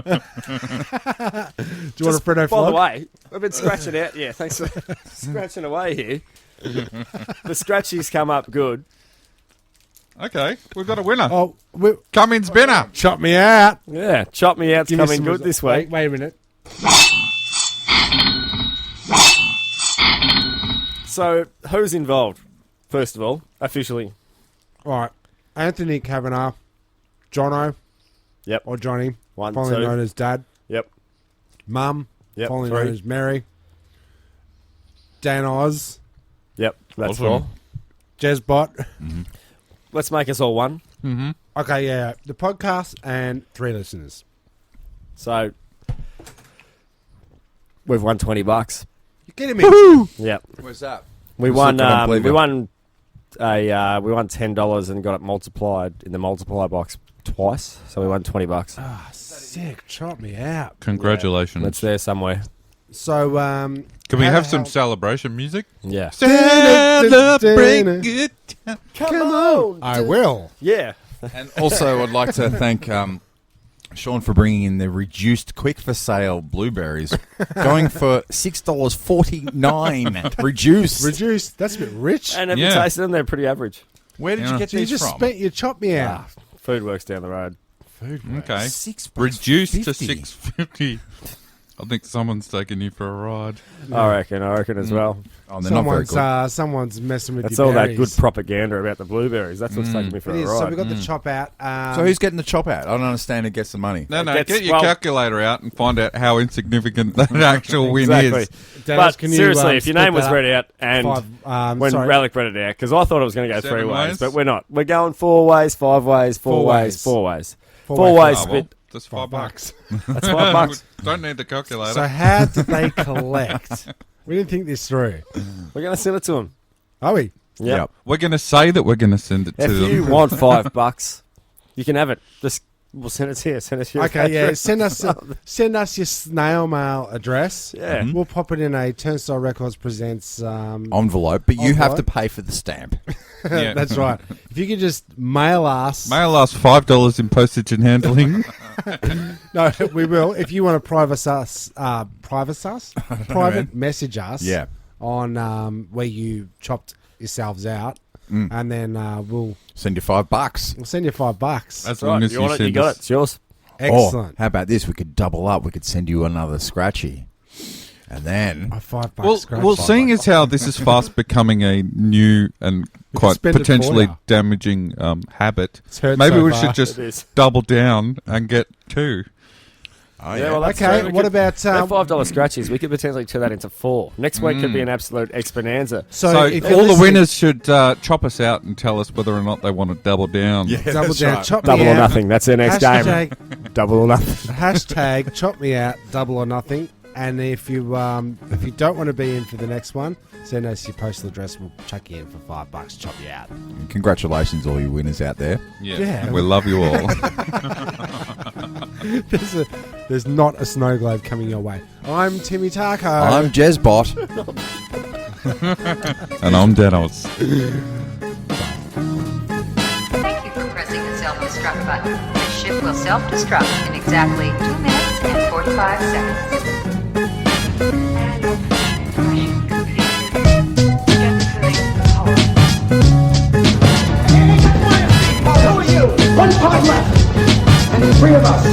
D: Do you want a Freddo
F: By
D: Flog?
F: the way, I've been scratching out. Yeah, thanks for scratching away here. The scratchies come up good.
E: Okay, we've got a winner.
D: Oh,
E: Cummins Binner.
D: chop me out.
F: Yeah, chop me out's
D: Give me
F: coming
D: some
F: good this week.
D: Wait a minute.
F: So, who's involved? First of all, officially.
D: All right. Anthony Kavanagh, Jono,
F: Yep.
D: or Johnny,
F: One,
D: formerly
F: two.
D: known as Dad.
F: Yep.
D: Mum,
F: Yep.
D: formerly
F: Three.
D: known as Mary. Danoz,
F: Yep. That's
E: Awesome.
F: four.
D: Jezbot,
F: Let's make us all one.
E: Mm-hmm.
D: Okay, yeah. The podcast and 3 listeners.
F: So we've won $20.
D: You're kidding me?
F: Yep.
C: Where's that?
F: We
C: Just
F: won.
C: look, I don't believe
F: We
C: you.
F: won. We won $10 and got it multiplied in the multiplier box twice. So we won $20.
D: Ah, sick. Chop me out.
E: Congratulations.
F: It's there somewhere.
D: So,
E: Can we
D: how
E: have
D: the
E: some
D: hell-
E: celebration music?
F: Yeah.
E: Celebrate good time.
F: Come on.
D: I will.
F: Yeah.
C: And also, I'd like to thank Sean for bringing in the reduced quick for sale blueberries, going for $6.49. Reduced.
D: That's a bit rich.
F: And have you
E: Yeah.
F: tasted them? They're pretty average.
C: Where did
E: Yeah.
C: you get
D: So you
C: these
D: just
C: from?
D: spent your chop me out.
F: Food works down the road.
D: Food.
E: Okay.
C: $6.50.
E: Reduced to $6.50. I think someone's taking you for a ride.
F: I reckon as well.
C: Oh, they're not very good.
D: Someone's messing with
F: That's
D: your
F: all that
D: berries.
F: good propaganda about the blueberries. That's what's taking me for
D: It
F: a
D: is.
F: ride.
D: So we got the chop out.
C: So who's getting the chop out? I don't understand who gets the money.
E: No,
F: It gets-
E: get your
F: well-
E: calculator out and find out how insignificant that actual win
F: Exactly.
E: is.
D: Dennis,
F: But
D: can you,
F: seriously, if your
D: split
F: name was
D: that up?
F: read out and when
D: sorry.
F: Relic read it out, because I thought it was going to go
E: 7
F: 3 ways,
E: ways?
F: but we're not. We're going 4 ways, 5 ways, 4
D: 4
F: ways,
D: ways.
F: 4 ways.
D: Four
F: 4
D: ways.
F: ways.
E: Oh, well,
F: But
E: that's $5.
F: that's $5.
E: Don't need the calculator.
D: So how did they collect? We didn't think this through.
F: We're going to send it to them.
D: Are we?
F: Yep.
E: We're going to say that we're going to send it to
F: If
E: them.
F: you want $5, you can have it. Just we'll send it here. Send us your
D: Okay, yeah.
F: address.
D: Send us your snail mail address.
F: Yeah.
D: We'll pop it in a Turnstile Records Presents.
C: Envelope, but you have to pay for the stamp.
E: Yeah.
D: That's right. If you could just mail us.
E: Mail us $5 in postage and handling.
D: No, we will. If you want to private message us.
C: Yeah.
D: On where you chopped yourselves out, and then we'll
C: Send you $5.
D: send you $5.
E: As
F: Right,
E: long as
F: you
E: you
F: want it, you
E: send
F: got
E: us.
F: it. It's yours.
D: Excellent.
C: Or, how about this? We could double up. We could send you another scratchy. And then...
D: A $5
E: Well,
D: scratch.
E: well, seeing as how this is fast becoming a new and
D: We
E: quite
D: could spend it
E: potentially
D: for ya.
E: damaging habit,
D: It's hurt
E: maybe
D: so
E: we
D: far.
E: should just
F: It is.
E: double down and get 2.
C: Oh,
F: Yeah, well, that's
D: Okay,
F: true. We
D: what
F: could-
D: about
F: That $5 scratches, we could potentially turn that into 4. Next week could be an absolute exponenza.
E: So
D: if you're
E: all the
D: listening-
E: winners should chop us out and tell us whether or not they want to double down.
C: Yeah,
D: double
C: that's
D: down,
C: right.
D: chop
F: Double
D: me
F: or
D: out.
F: nothing. That's their next game.
D: Hashtag,
F: Double or nothing.
D: hashtag chop me out, double or nothing. And if you don't want to be in for the next one, send us your postal address. We'll chuck you in for $5. Chop you out.
C: Congratulations, all you winners out there.
E: Yeah. We love you all.
D: There's not a snow globe coming your way. I'm Timmy Taco.
C: I'm Jezbot.
E: And I'm Danoz.
I: Thank you for pressing the self-destruct button. The ship will self-destruct in exactly 2 minutes and 45 seconds.
A: One pod left, and the 3 of us.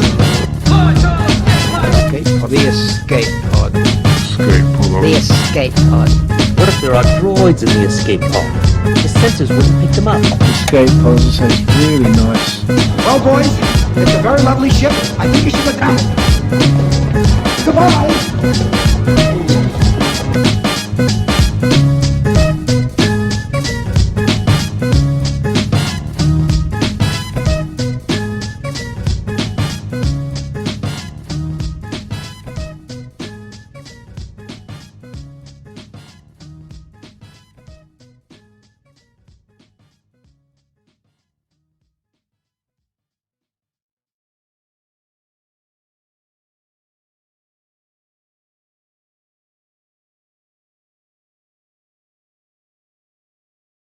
B: The escape pod. The escape pod.
J: What if there are droids in the escape pod? The sensors wouldn't pick them up.
A: Escape poses is really nice. Well, boys, it's a very lovely ship. I think you should look out. Goodbye.